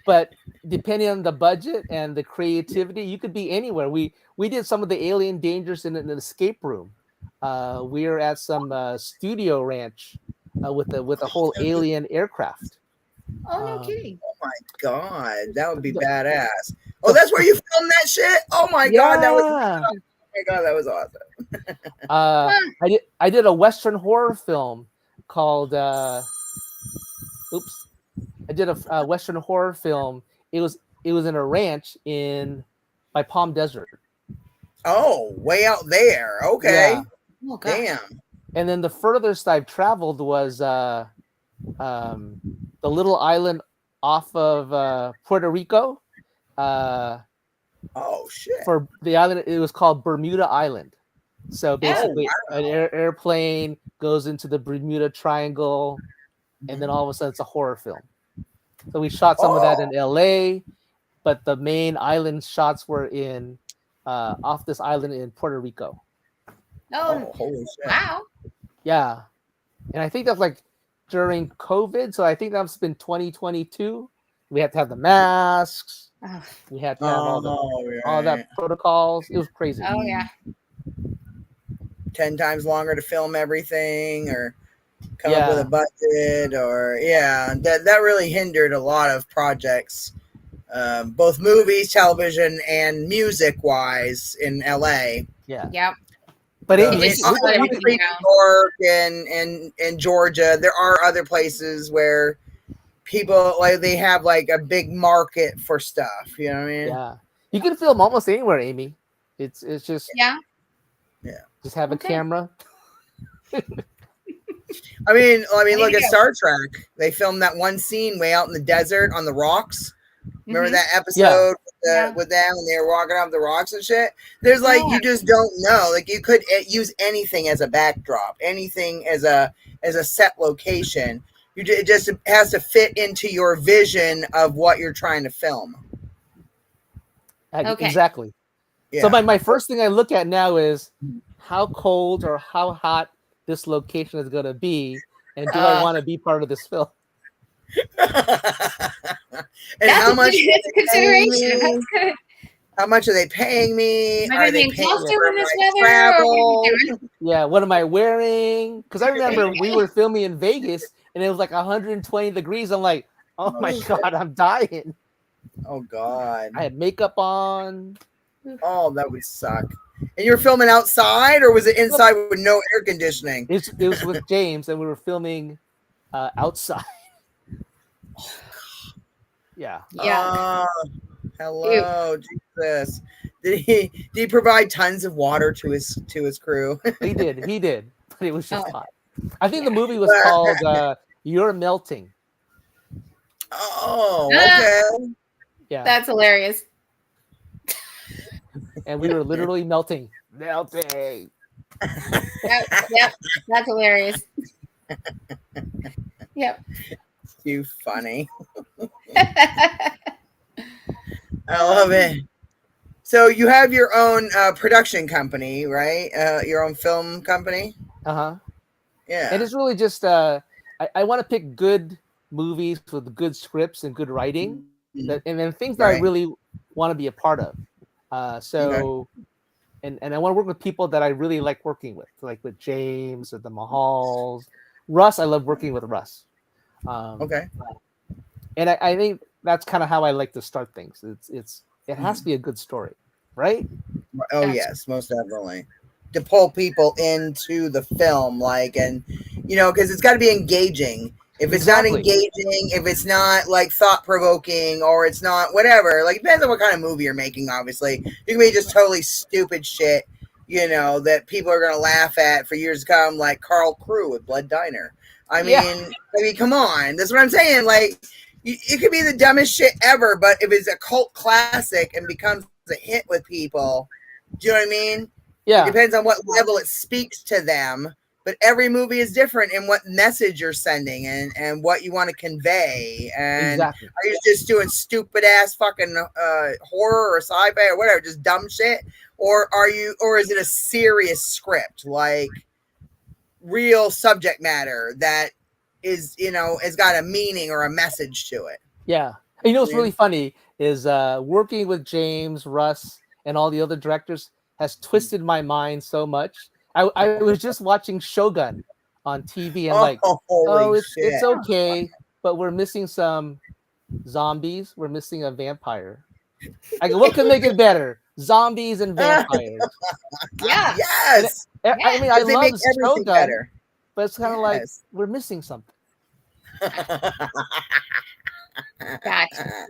But depending on the budget and the creativity, you could be anywhere. We did some of the alien dangers in an escape room. We were at some studio ranch with a whole alien aircraft. Oh no kidding. Oh my god, that would be badass. Oh, that's where you filmed that shit? Oh my god, that was awesome. I did a Western horror film called I did a Western horror film. It was in a ranch by Palm Desert. Oh, way out there. Okay. Yeah. Oh, God. Damn. And then the furthest I've traveled was the little island off of Puerto Rico. Oh shit. For the island, it was called Bermuda Island. So basically, an airplane goes into the Bermuda Triangle, and then all of a sudden, it's a horror film. So we shot some of that in LA, but the main island shots were in off this island in Puerto Rico. Oh, holy shit. wow. Yeah, and I think that's like during COVID. So I think that's been 2022. We had to have the masks. We had to have all that protocols. It was crazy. Oh yeah. 10 times longer to film everything, or come up with a budget, or that really hindered a lot of projects, both movies, television, and music wise in LA. Yeah. But in New York and Georgia, there are other places where people like they have like a big market for stuff. You know what I mean? Yeah, you can film almost anywhere, Amy. It's just just have a camera. I mean, look at Star Trek. They filmed that one scene way out in the desert on the rocks. Remember that episode with them when they were walking off the rocks and shit? There's like you just don't know. Like you could use anything as a backdrop, anything as a set location. It just has to fit into your vision of what you're trying to film. Okay. Exactly. Yeah. So my first thing I look at now is how cold or how hot this location is going to be, and do I want to be part of this film? And how much? That's a consideration. That's good. How much are they paying me? Are they paying for this travel? Yeah, what am I wearing? Because I remember we were filming in Vegas and it was like 120 degrees. I'm like, oh my God, I'm dying. Oh God. I had makeup on. Oh, that would suck. And you were filming outside, or was it inside with no air conditioning? It was with James, and we were filming outside. Yeah. Hello, Jesus. Did he provide tons of water to his crew? He did. But it was just hot. I think the movie was called You're Melting. Oh, Ah. okay. Yeah, That's hilarious. and we were literally melting. Yep. That's hilarious. Yep. Too funny. I love it. So you have your own production company, right? Your own film company. Uh-huh. Yeah. And it's really just I want to pick good movies with good scripts and good writing, and then things that I Right. really want to be a part of. Okay. And I want to work with people that I really like working with, like with James or the Mahals. Russ, I love working with Russ. Okay. And I think that's kind of how I like to start things. It has to be a good story, right? Oh Gotcha. yes, most definitely. To pull people into the film, like, and because it's got to be engaging. If it's not Exactly. engaging, if it's not like thought provoking, or it's not whatever, like depends on what kind of movie you're making. Obviously, you can be just totally stupid shit, that people are gonna laugh at for years to come, like Carl Crew with Blood Diner. Yeah. I mean, come on, that's what I'm saying. Like, it could be the dumbest shit ever, but if it's a cult classic and becomes a hit with people, do you know what I mean? It Yeah. depends on what level it speaks to them, but every movie is different in what message you're sending and what you want to convey. And Exactly. are you just doing stupid ass fucking horror or sci-fi or whatever, just dumb shit, or is it a serious script, like real subject matter that is has got a meaning or a message to it? Yeah. And what's really funny is working with James, Russ, and all the other directors has twisted my mind so much. I was just watching Shogun on TV and Oh, holy it's shit. okay, but we're missing some zombies. We're missing a vampire. I go, what could make it better? Zombies and vampires. Yeah. Yes. I mean, I They love make everything Shogun, better. but it's kind of like Yes. we're missing something. Gotcha.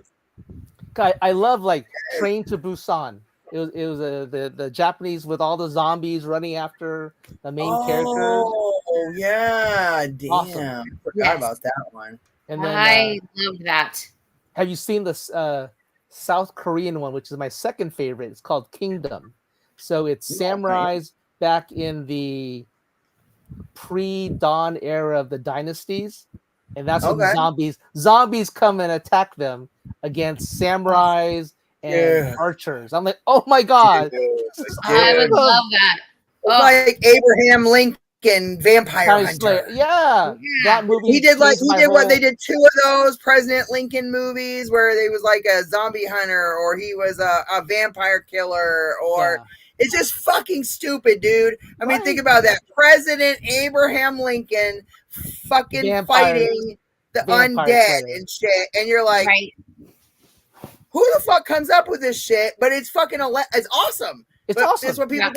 I love like Train to Busan. It was the Japanese with all the zombies running after the main characters. Oh, yeah. Damn. Awesome. Forgot Yes. about that one. And then I love that. have you seen the South Korean one, which is my second favorite? It's called Kingdom. So it's samurais back in the pre-dawn era of the dynasties, and that's when Okay. zombies come and attack them against samurais and Yeah. archers. I'm like, oh my god, Dude, this is I would awesome. love that. It's like Abraham Lincoln Vampire Time Hunter. Slayer. Yeah, that movie. He did changed my whole- what they did 2 of those President Lincoln movies where he was like a zombie hunter or he was a vampire killer or Yeah. it's just fucking stupid, dude. I mean, Right. think about that. President Abraham Lincoln fucking Vampire- fighting the vampire undead slayer. and shit. And you're like, Right. who the fuck comes up with this shit? But it's fucking it's awesome. It's But awesome. That's what people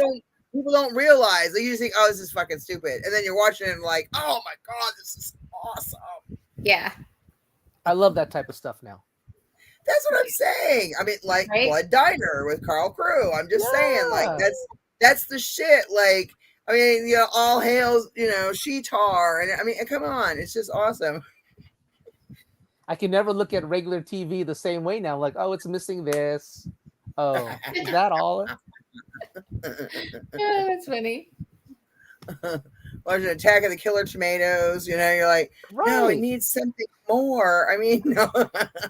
don't realize. They usually think, oh, this is fucking stupid. And then you're watching it and like, oh my god, this is awesome. Yeah. I love that type of stuff now. That's what I'm saying. I mean, like Right. Blood Diner with Carl Crew. I'm just saying, like Yeah. that's the shit. Like, I mean, all hails, Sheetar, and I mean, come on, it's just awesome. I can never look at regular TV the same way now. Like, oh, it's missing this. Oh, is that all? Yeah, that's funny. Watching Attack of the Killer Tomatoes, you're like, no, it Right. needs something more. I mean, no.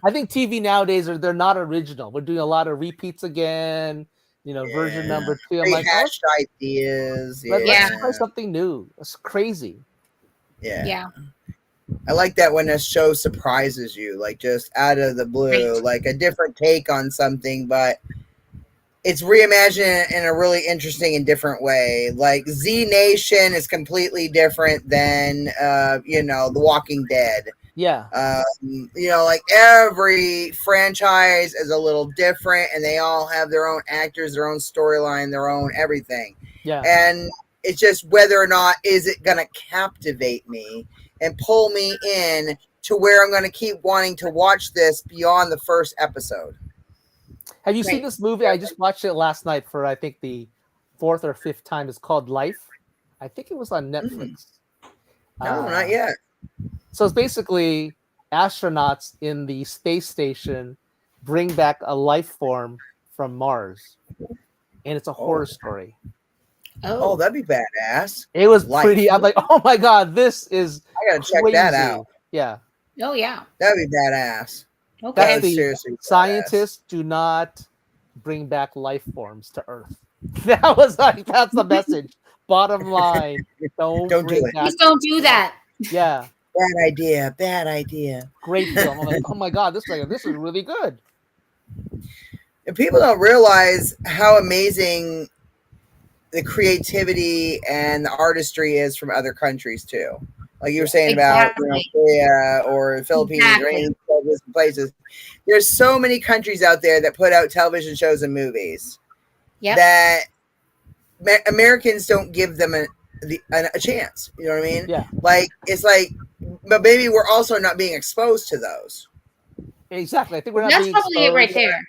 I think TV nowadays they're not original. We're doing a lot of repeats again. Version number 2. I'm like, rehashed ideas. let's try something new. It's crazy. Yeah. I like that when a show surprises you, like just out of the blue, Right. like a different take on something, but it's reimagined in a really interesting and different way. Like Z Nation is completely different than The Walking Dead. Yeah. Like every franchise is a little different and they all have their own actors, their own storyline, their own everything. Yeah. And it's just whether or not is it going to captivate me and pull me in to where I'm going to keep wanting to watch this beyond the first episode. Have you seen Right. this movie? I just watched it last night for I think the 4th or 5th time. It's called Life. I think it was on Netflix. No, not yet. So it's basically astronauts in the space station bring back a life form from Mars, and it's a horror story. Oh, that'd be badass. It was Life. pretty. I'm like, oh my god, this is I gotta check crazy. that out. Yeah, Oh yeah. That'd be badass. Okay. That that's would the seriously be badass. scientists do not bring back life forms to Earth. That was like that's the message. Bottom line, don't do bring it. back. Please don't do that. Yeah, Bad idea. Bad idea. great film. I'm like, oh my god, this is really good. And people don't realize how amazing the creativity and the artistry is from other countries too. Like you were saying about Korea or the Philippines or any of these places. There's so many countries out there that put out television shows and movies that Americans don't give them a chance. You know what I mean? Yeah. Like it's like, but maybe we're also not being exposed to those. Exactly. I think we're not That's being probably it right exposed. there.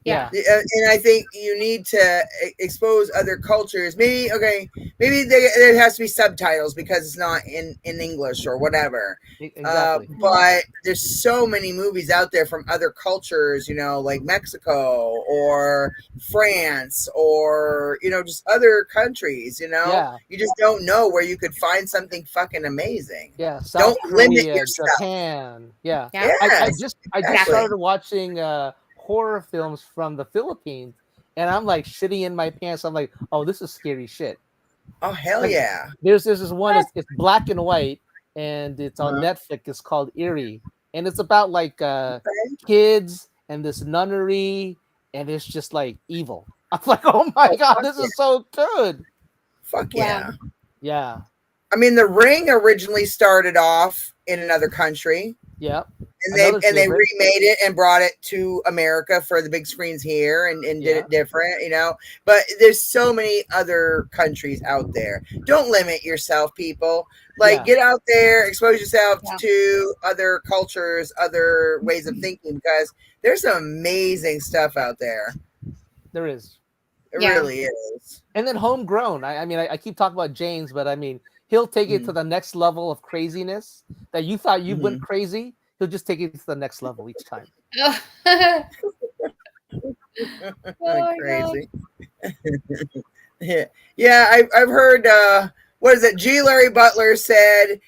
Yeah. And I think you need to expose other cultures. Maybe there has to be subtitles because it's not in English or whatever. Exactly. But there's so many movies out there from other cultures, you know, like Mexico or France or, you know, just other countries, you know. Yeah. You just don't know where you could find something fucking amazing. Yeah. South Don't limit Korea, yourself. Japan. Yeah. Yeah. I just exactly. started watching horror films from the Philippines, and I'm like shitting in my pants. I'm like, oh, this is scary shit. Oh hell Like, yeah! There's this one. It's black and white, and it's on Netflix. It's called Eerie, and it's about like kids and this nunnery, and it's just like evil. I'm like, oh my god, this is so good. Fuck yeah! Yeah. I mean, The Ring originally started off in another country. Yeah. And they remade it and brought it to America for the big screens here and did it different, you know. But there's so many other countries out there. Don't limit yourself, people. Like get out there, expose yourself to other cultures, other ways of thinking, because there's some amazing stuff out there. There is. It really is. And then homegrown. I mean, I keep talking about James, but I mean, he'll take it to the next level of craziness that you thought you went crazy. He'll just take it to the next level each time. Crazy. Yeah, I've heard. What is it? G. Larry Butler said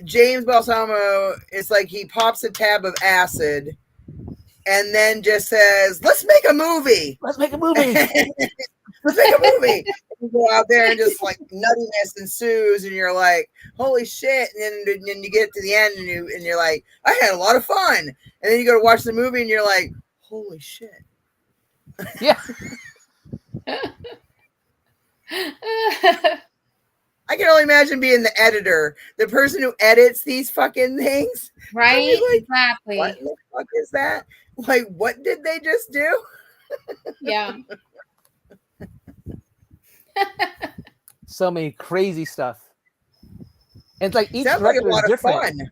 James Balsamo is like he pops a tab of acid and then just says, "Let's make a movie. Let's make a movie. Let's make a movie." You go out there and just like nuttiness ensues, and you're like, "Holy shit!" And then you get to the end, and you're like, "I had a lot of fun." And then you go to watch the movie, and you're like, "Holy shit!" Yeah. I can only imagine being the editor, the person who edits these fucking things. Right? Like, exactly. what the fuck is that? Like, what did they just do? Yeah. So many crazy stuff. And it's like each Sounds like a director lot is of different. fun.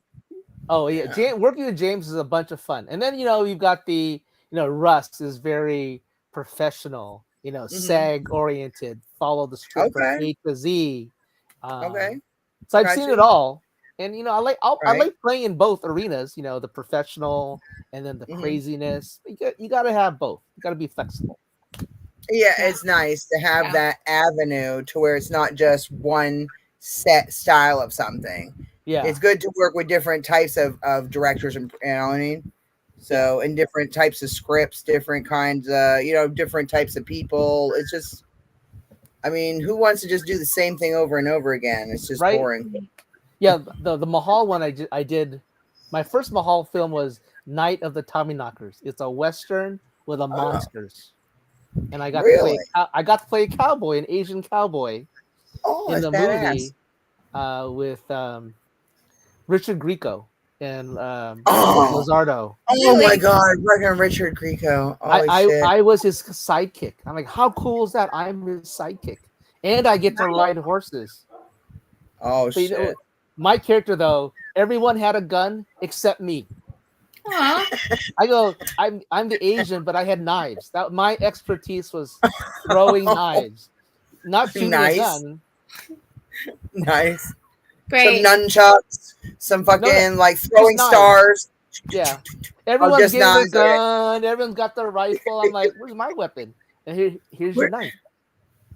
Oh yeah, working with James is a bunch of fun. And then you've got the Russ is very professional, SAG oriented, follow the script from A to Z. Okay. So I've seen it all, and I like playing in both arenas. The professional and then the craziness. You got to have both. You got to be flexible. Yeah, it's nice to have that avenue to where it's not just one set style of something. Yeah, it's good to work with different types of directors, and you know what I mean. So, and different types of scripts, different kinds, different types of people. It's just, I mean, who wants to just do the same thing over and over again? It's just boring. Yeah, the Mahal one I did. My first Mahal film was Night of the Tommyknockers. It's a Western with monsters. And I got to play a cowboy, an Asian cowboy, in the movie with Richard Grieco and Lizardo. Oh my God, fucking Richard Grieco! I was his sidekick. I'm like, how cool is that? I'm his sidekick, and I get to ride horses. Oh shit! My character though, everyone had a gun except me. I go, I'm the Asian, but I had knives. My expertise was throwing knives, not shooting a gun. Nice. Great. some nunchucks, some fucking like throwing knives. stars. Yeah. Everyone's just getting their knives, okay. gun. Everyone's got their rifle. I'm like, where's my weapon? And here's your knife.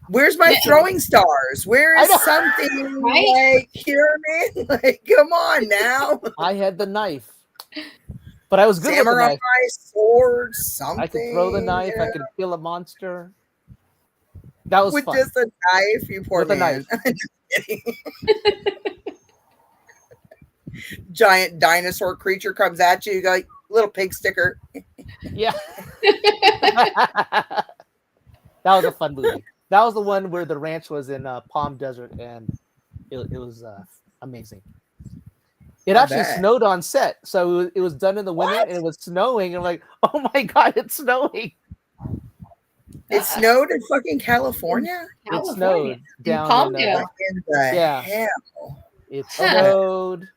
Where's my throwing stars? Where I is know. something Right? like here, man? Like, come on now. I had the knife, but I was good Samurai with the knife. sword, something. I could throw the knife. I could kill a monster. That was with fun. just a knife, you poor With a man. knife. Just kidding. Giant dinosaur creature comes at you. You go, like, little pig sticker. Yeah. That was a fun movie. That was the one where the ranch was in Palm Desert, and it was amazing. It actually snowed on set, so it was done in the winter, and it was snowing. And I'm like, oh my god, it's snowing! It snowed in fucking California. It snowed down Palmdale. In the hell? It snowed.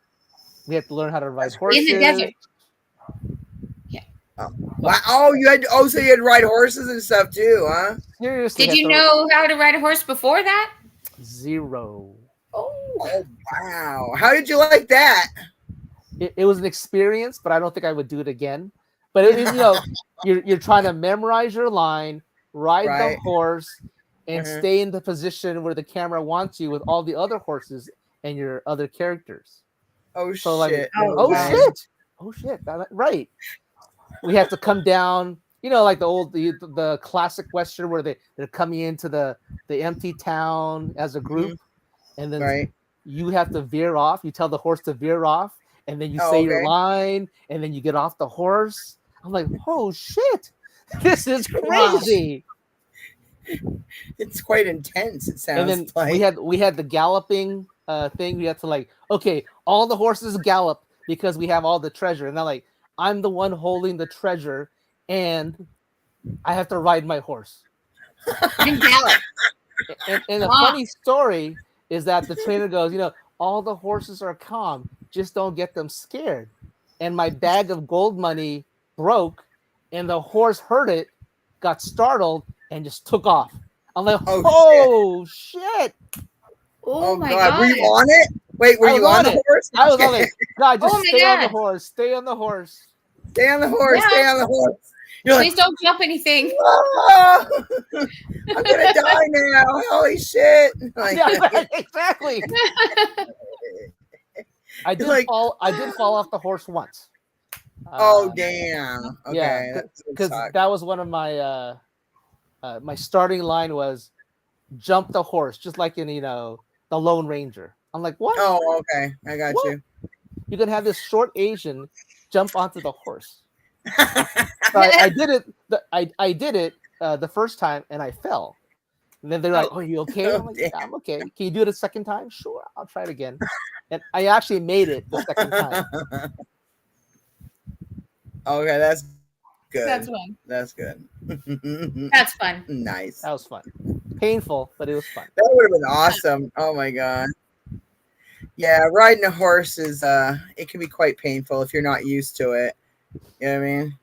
We had to learn how to ride horses. In the desert. Wow. Oh, you had. Oh, so you had to ride horses and stuff too, huh? Seriously. Did you know how to ride a horse before that? Zero. Oh, wow. How did you like that? It was an experience, but I don't think I would do it again. But you're trying to memorize your line, ride the horse, and stay in the position where the camera wants you with all the other horses and your other characters. Oh so shit! Oh shit! Right. We have to come down. Like the classic Western where they're coming into the empty town as a group, and then you have to veer off. You tell the horse to veer off, and then you say your line, and then you get off the horse. I'm like, oh shit, this is crazy. It's quite intense. It sounds. And then like we had the galloping thing. We had to like, okay, all the horses gallop because we have all the treasure, and I'm the one holding the treasure, and I have to ride my horse. And gallop. And the funny story is that the trainer goes, all the horses are calm, just don't get them scared. And my bag of gold money broke, and the horse heard it, got startled, and just took off. I'm like, oh shit. Oh my god. Were you on it? Wait, were you on the horse? I was on it. God, just stay on the horse. Stay on the horse. Stay on the horse. Yeah. Stay on the horse. Please don't jump anything. Oh, I'm gonna die now. Holy shit! Exactly. I did fall off the horse once. Oh damn! Okay, yeah, because that was one of my my starting line was jump the horse, just like in the Lone Ranger. I'm like, what? Oh, okay, I got you. You can have this short Asian jump onto the horse. So I did it. I did it the first time, and I fell. And then they're like, "Oh, are you okay?" I'm like, "Yeah, I'm okay." Can you do it a second time? Sure, I'll try it again. And I actually made it the second time. Okay, that's good. That's fun. That's good. That's fun. Nice. That was fun. Painful, but it was fun. That would have been awesome. Oh my god. Yeah, riding a horse is it can be quite painful if you're not used to it. You know what I mean?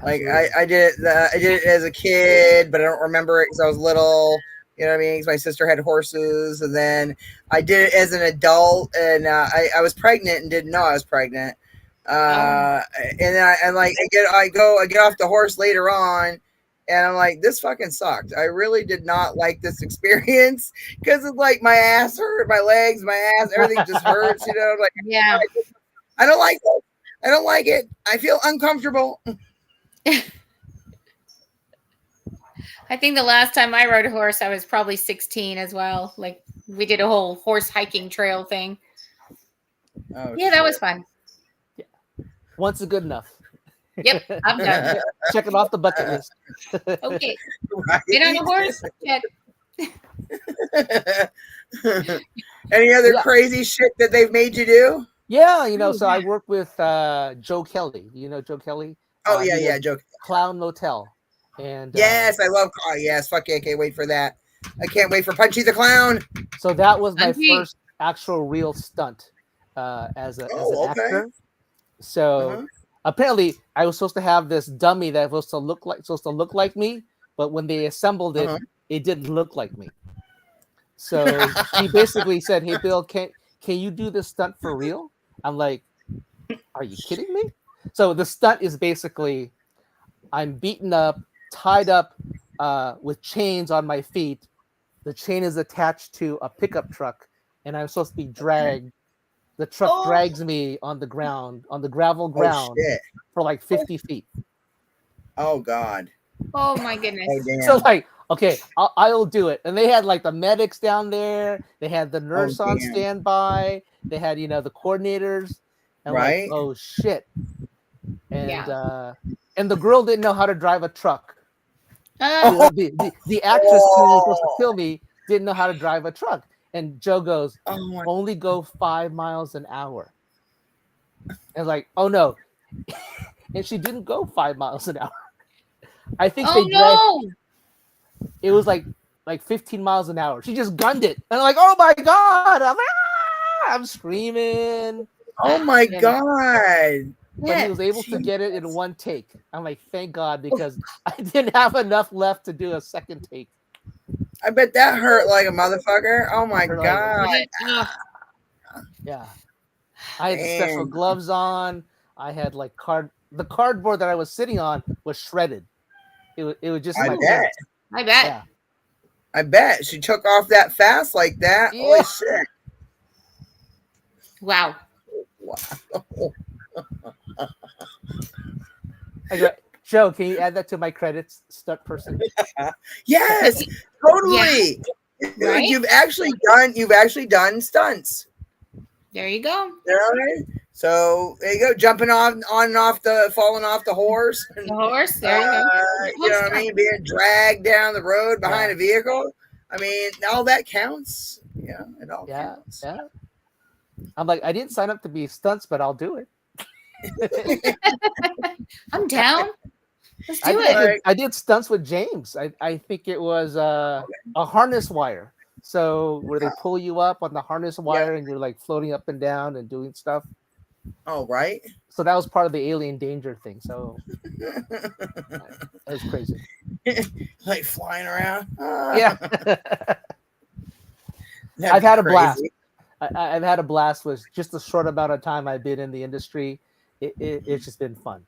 Like I did it as a kid, but I don't remember it because I was little. You know what I mean? 'Cause my sister had horses, and then I did it as an adult, and I was pregnant and didn't know I was pregnant. And then I get off the horse later on, and I'm like, this fucking sucked. I really did not like this experience because it's like my ass hurt, my legs, my ass, everything just hurts. Like yeah, I don't like it. I don't like it. I feel uncomfortable. I think the last time I rode a horse, I was probably 16 as well. Like we did a whole horse hiking trail thing. Oh, yeah, that was fun. Yeah. Once is good enough. Yep, I'm done. Check it off the bucket list. Okay. Right. Get on a horse. Check. Any other crazy shit that they've made you do? Yeah, so I work with Joe Kelly. You know Joe Kelly? Oh, yeah, Joe. Clown Motel. And yes, I love. Oh, yes, fuck yeah, I can't wait for that. I can't wait for Punchy the Clown. So that was my first actual real stunt as an actor. So apparently, I was supposed to have this dummy that was supposed to look like me, but when they assembled it, it didn't look like me. So he basically said, "Hey, Bill, can can you do this stunt for real? I'm like, are you kidding me? So the stunt is basically I'm beaten up, tied up with chains on my feet. The chain is attached to a pickup truck, and I'm supposed to be dragged. The truck drags me on the ground, on the gravel ground, for like 50 feet. Oh God. Oh my goodness. Oh damn. So like, okay, I'll do it. And they had like the medics down there. They had the nurse on damn. standby. They had, you know, the coordinators. And Right. like, oh shit. And the girl didn't know how to drive a truck. The actress who was supposed to kill me didn't know how to drive a truck. And Joe goes, only go 5 miles an hour. And like, oh no. And she didn't go 5 miles an hour. I think it was like 15 miles an hour. She just gunned it. And I'm like, oh my God. I'm screaming. Oh my God. But he was able to get it in one take. I'm like, thank God, because I didn't have enough left to do a second take. I bet that hurt like a motherfucker. Oh my God. Yeah. I had the special gloves on. I had like the cardboard that I was sitting on was shredded. It was just I bet. I bet. Yeah. I bet she took off that fast like that. Yeah. Holy shit. Wow. Joe, can you add that to my credits, stunt person? Yes, totally. Right? You've actually done stunts. There you go. Right? So there you go, jumping falling off the horse. The horse. There you go. You know what I mean? Being dragged down the road behind a vehicle. I mean, all that counts. Yeah, it all counts. Yeah. I'm like, I didn't sign up to be stunts, but I'll do it. I'm down. Let's do it. I did stunts with James. I think it was a harness wire. So where they pull you up on the harness wire and you're like floating up and down and doing stuff. Oh, right. So that was part of the alien danger thing. So that was crazy. Like flying around. Yeah. I've had a blast. I've had a blast with just the short amount of time I've been in the industry. It's just been fun.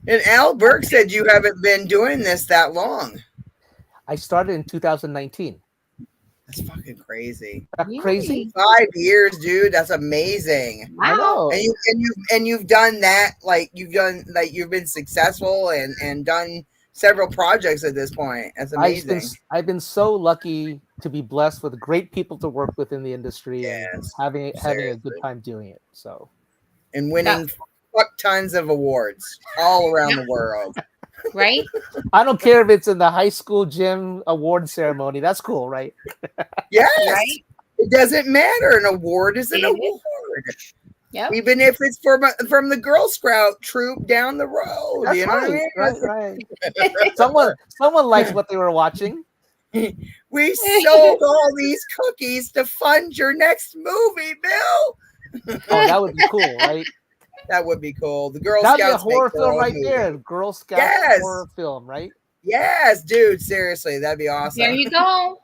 And Al Burke said you haven't been doing this that long. I started in 2019. That's fucking crazy. Crazy? 5 years, dude. That's amazing. Wow. I know. And you've done that, you've been successful and done several projects at this point. That's amazing. I've been so lucky to be blessed with great people to work with in the industry and having a good time doing it. So, and winning fuck tons of awards all around the world. Right? I don't care if it's in the high school gym award ceremony. That's cool, right? Yes. Right? It doesn't matter. An award is an award. Yep. Even if it's from the Girl Scout troop down the road. That's you know what I mean? Right. Someone likes what they were watching. We sold all these cookies to fund your next movie, Bill. Oh, that would be cool, right? That would be cool. The Girl That'd Scouts be a horror film right movie. there. Girl Scouts horror film, right? Yes, dude. Seriously, that'd be awesome. There you go.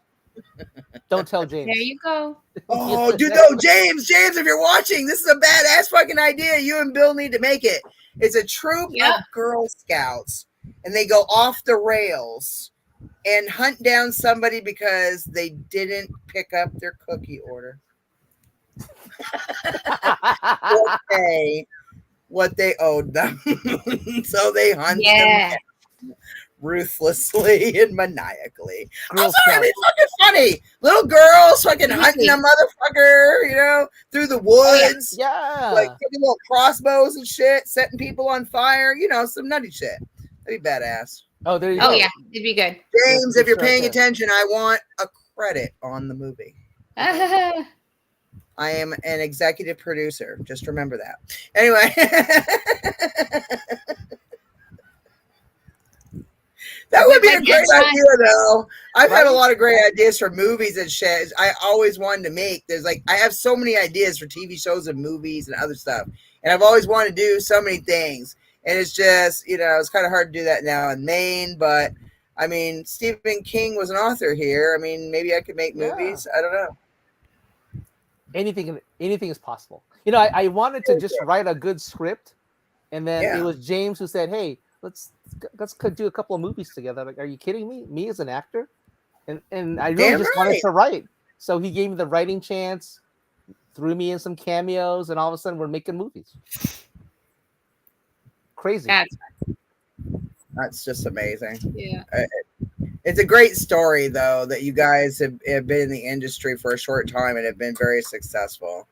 Don't tell James. There you go. Oh, dude, no, James, if you're watching, this is a badass fucking idea. You and Bill need to make it. It's a troop of Girl Scouts, and they go off the rails and hunt down somebody because they didn't pick up their cookie order. Okay. What they owed them. So they hunt them down ruthlessly and maniacally. Also, I mean, fucking funny. Little girls fucking hunting a motherfucker, through the woods. Yeah. Like taking little crossbows and shit, setting people on fire, some nutty shit. That'd be badass. Oh, there you go. Oh, yeah. It'd be good. James, if you're paying attention, I want a credit on the movie. I am an executive producer. Just remember that. Anyway. That would be a great idea, though. I've had a lot of great ideas for movies and shit. I always wanted to make. I have so many ideas for TV shows and movies and other stuff. And I've always wanted to do so many things. And it's just, it's kind of hard to do that now in Maine. But, I mean, Stephen King was an author here. I mean, maybe I could make movies. I don't know. anything is possible. You know, I wanted to just write a good script, and then it was James who said, "Hey, let's do a couple of movies together." Like, are you kidding me? Me as an actor? And I really just wanted to write. So he gave me the writing chance, threw me in some cameos, and all of a sudden we're making movies. Crazy. That's just amazing. Yeah. It's a great story, though, that you guys have been in the industry for a short time and have been very successful.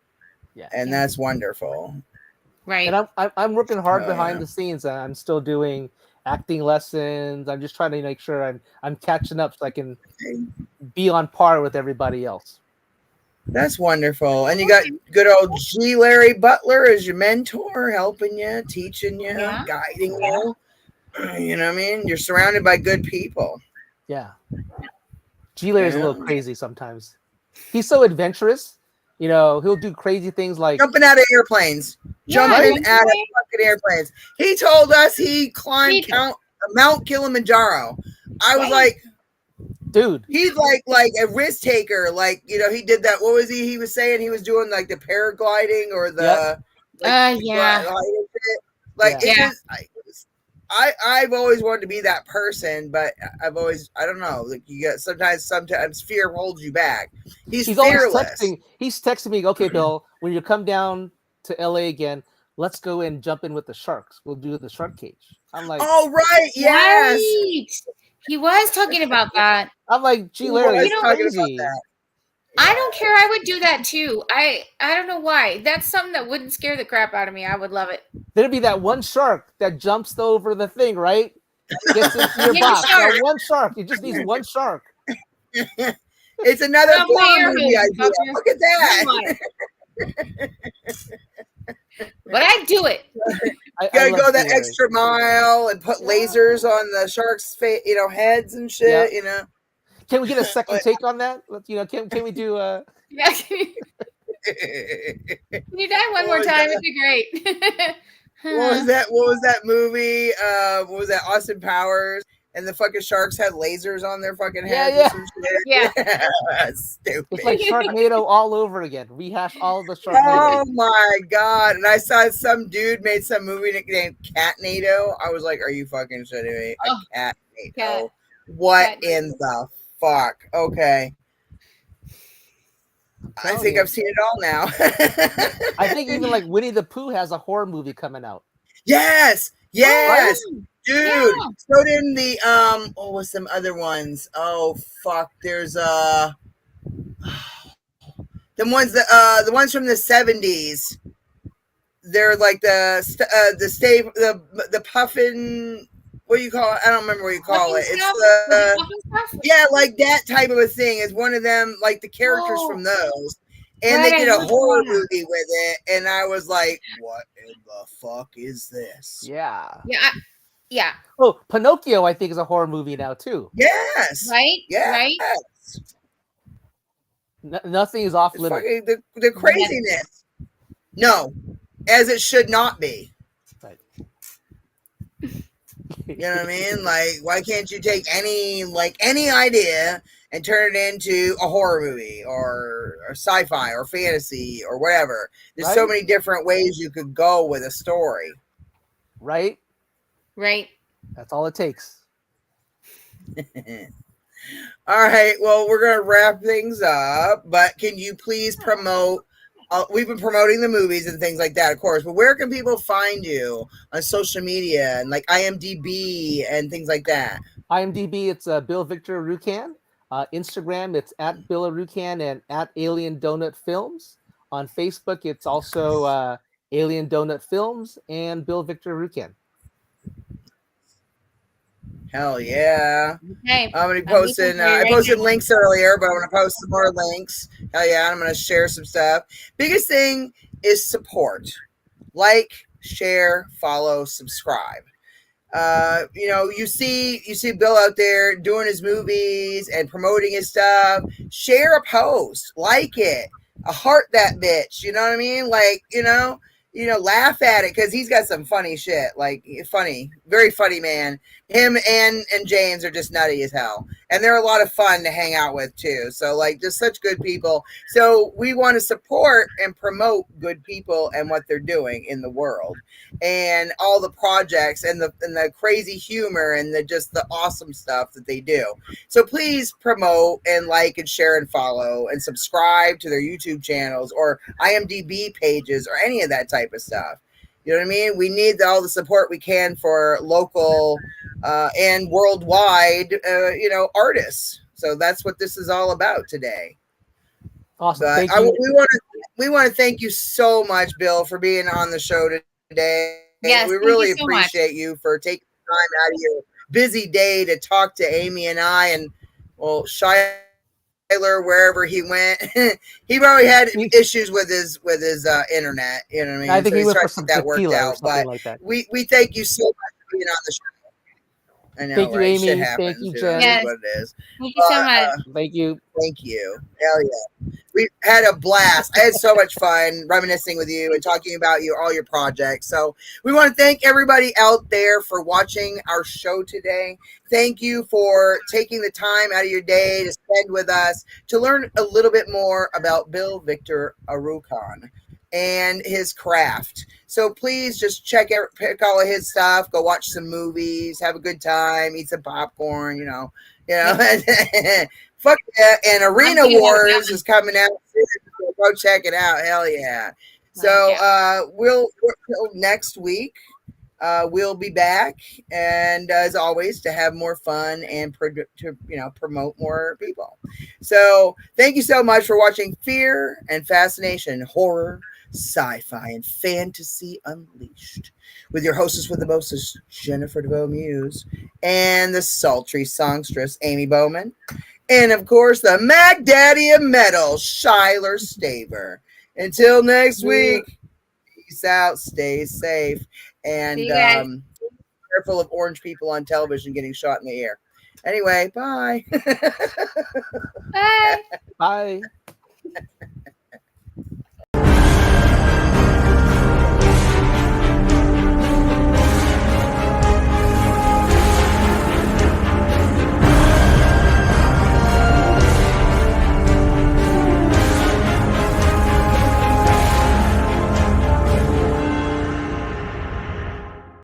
Yeah. And that's wonderful. Right. And I'm working hard behind the scenes. I'm still doing acting lessons. I'm just trying to make sure I'm catching up so I can be on par with everybody else. That's wonderful. And you got good old G. Larry Butler as your mentor, helping you, teaching you, guiding you. You know what I mean? You're surrounded by good people. Yeah. G. Larry's a little crazy sometimes. He's so adventurous. You know, he'll do crazy things like jumping out of airplanes. Jumping out of fucking airplanes. He told us he climbed Mount Kilimanjaro. I was like, dude, he's like a risk taker. Like, you know, he did that. What was he was saying? He was doing like the paragliding or the I've always wanted to be that person, but I don't know. Like, you get sometimes fear holds you back. He's fearless. He's texting me, okay, Bill, when you come down to LA again, let's go and jump in with the sharks. We'll do the shark cage. I'm like, oh right, yes. Right. He was talking about that. I'm like, gee, Larry, crazy. I don't care. I would do that too. I don't know why. That's something that wouldn't scare the crap out of me. I would love it. There'd be that one shark that jumps over the thing, right? Gets into your box. That one shark. It just needs one shark. It's another horror movie idea. Look at that. But I do it. You gotta go that extra mile and put lasers on the sharks' heads and shit. Yeah. You know. Can we get a second take on that? You know, can we do? Yeah. Can you die one more time? It'd be great. What was that movie? What was that? Austin Powers and the fucking sharks had lasers on their fucking heads. Yeah. Stupid. It's like Sharknado all over again. Rehash all of the Sharknado. Oh my god! And I saw some dude made some movie named Catnado. I was like, "Are you fucking shitting me?" Catnado. What in the fuck? Okay. I think I've seen it all now. I think even like Winnie the Pooh has a horror movie coming out. Yes. Oh, Dude. yeah. So didn't the what's some other ones? Oh fuck. There's the ones from the 70s. They're like the puffin. What do you call it? I don't remember what you call it. It's like that type of a thing. Is one of them like the characters from those, and they did a horror movie with it, and I was like, "What in the fuck is this?" Yeah. Oh, Pinocchio, I think, is a horror movie now too. Yes. Right. Yes. Nothing is off limits. The craziness. No, as it should not be. Right. You know what I mean? Like, why can't you take any idea and turn it into a horror movie or sci-fi or fantasy or whatever? There's so many different ways you could go with a story. Right? Right. That's all it takes. All right. Well, we're going to wrap things up, but can you please promote? We've been promoting the movies and things like that, of course, but where can people find you on social media and like IMDb and things like that? IMDb, it's Bill Victor Arucan. Instagram, it's at Bill Arucan and at Alien Donut Films. On Facebook, it's also Alien Donut Films and Bill Victor Arucan. Hell yeah. Okay. I'm going to be posting, I posted links earlier, but I'm going to post some more links. Hell yeah. I'm going to share some stuff. Biggest thing is support. Like, share, follow, subscribe. You see Bill out there doing his movies and promoting his stuff. Share a post, like it, a heart that bitch. You know what I mean? Like, laugh at it because he's got some funny shit. Like, funny, very funny man. Him and James are just nutty as hell. and they're a lot of fun to hang out with too. So like, just such good people. So we want to support and promote good people and what they're doing in the world, and all the projects and the crazy humor and the awesome stuff that they do. So please promote and like and share and follow and subscribe to their YouTube channels or IMDb pages or any of that type of stuff. You know what I mean? We need all the support we can for local and worldwide, artists. So that's what this is all about today. Awesome. But Thank you. we want to thank you so much, Bill, for being on the show today. We Yes, really thank you so much. appreciate you for taking time out of your busy day to talk to Amy and I, and well, Shiler wherever he went. He probably had issues with his internet. You know what I mean? I think So he he's went trying for to some get that worked tequila or out. something But like that. we thank you so much for being on the show. I know, Thank you, right? Amy. Shit Thank happens. you, You know, Jen. it is Yes. what it is. Thank you so much. Thank you. Thank you. Hell yeah. We had a blast. I had so much fun reminiscing with you and talking about all your projects. So we want to thank everybody out there for watching our show today. Thank you for taking the time out of your day to spend with us to learn a little bit more about Bill Victor Arucan and his craft. So please just pick all of his stuff, go watch some movies, have a good time, eat some popcorn, Fuck yeah. And Arena Wars is coming out soon, so go check it out. Hell yeah. So we'll next week. We'll be back, and as always, to have more fun and promote more people. So thank you so much for watching Fear and Fascination, Horror, Sci-Fi, and Fantasy Unleashed with your hostess with the mostest, Jennifer DeVoe Muse, and the sultry songstress, Amy Bowman, and of course, the Mac Daddy of Metal, Shiler Staver. Until next week, peace out, stay safe, and careful of orange people on television getting shot in the ear. Anyway, bye. Bye. Bye.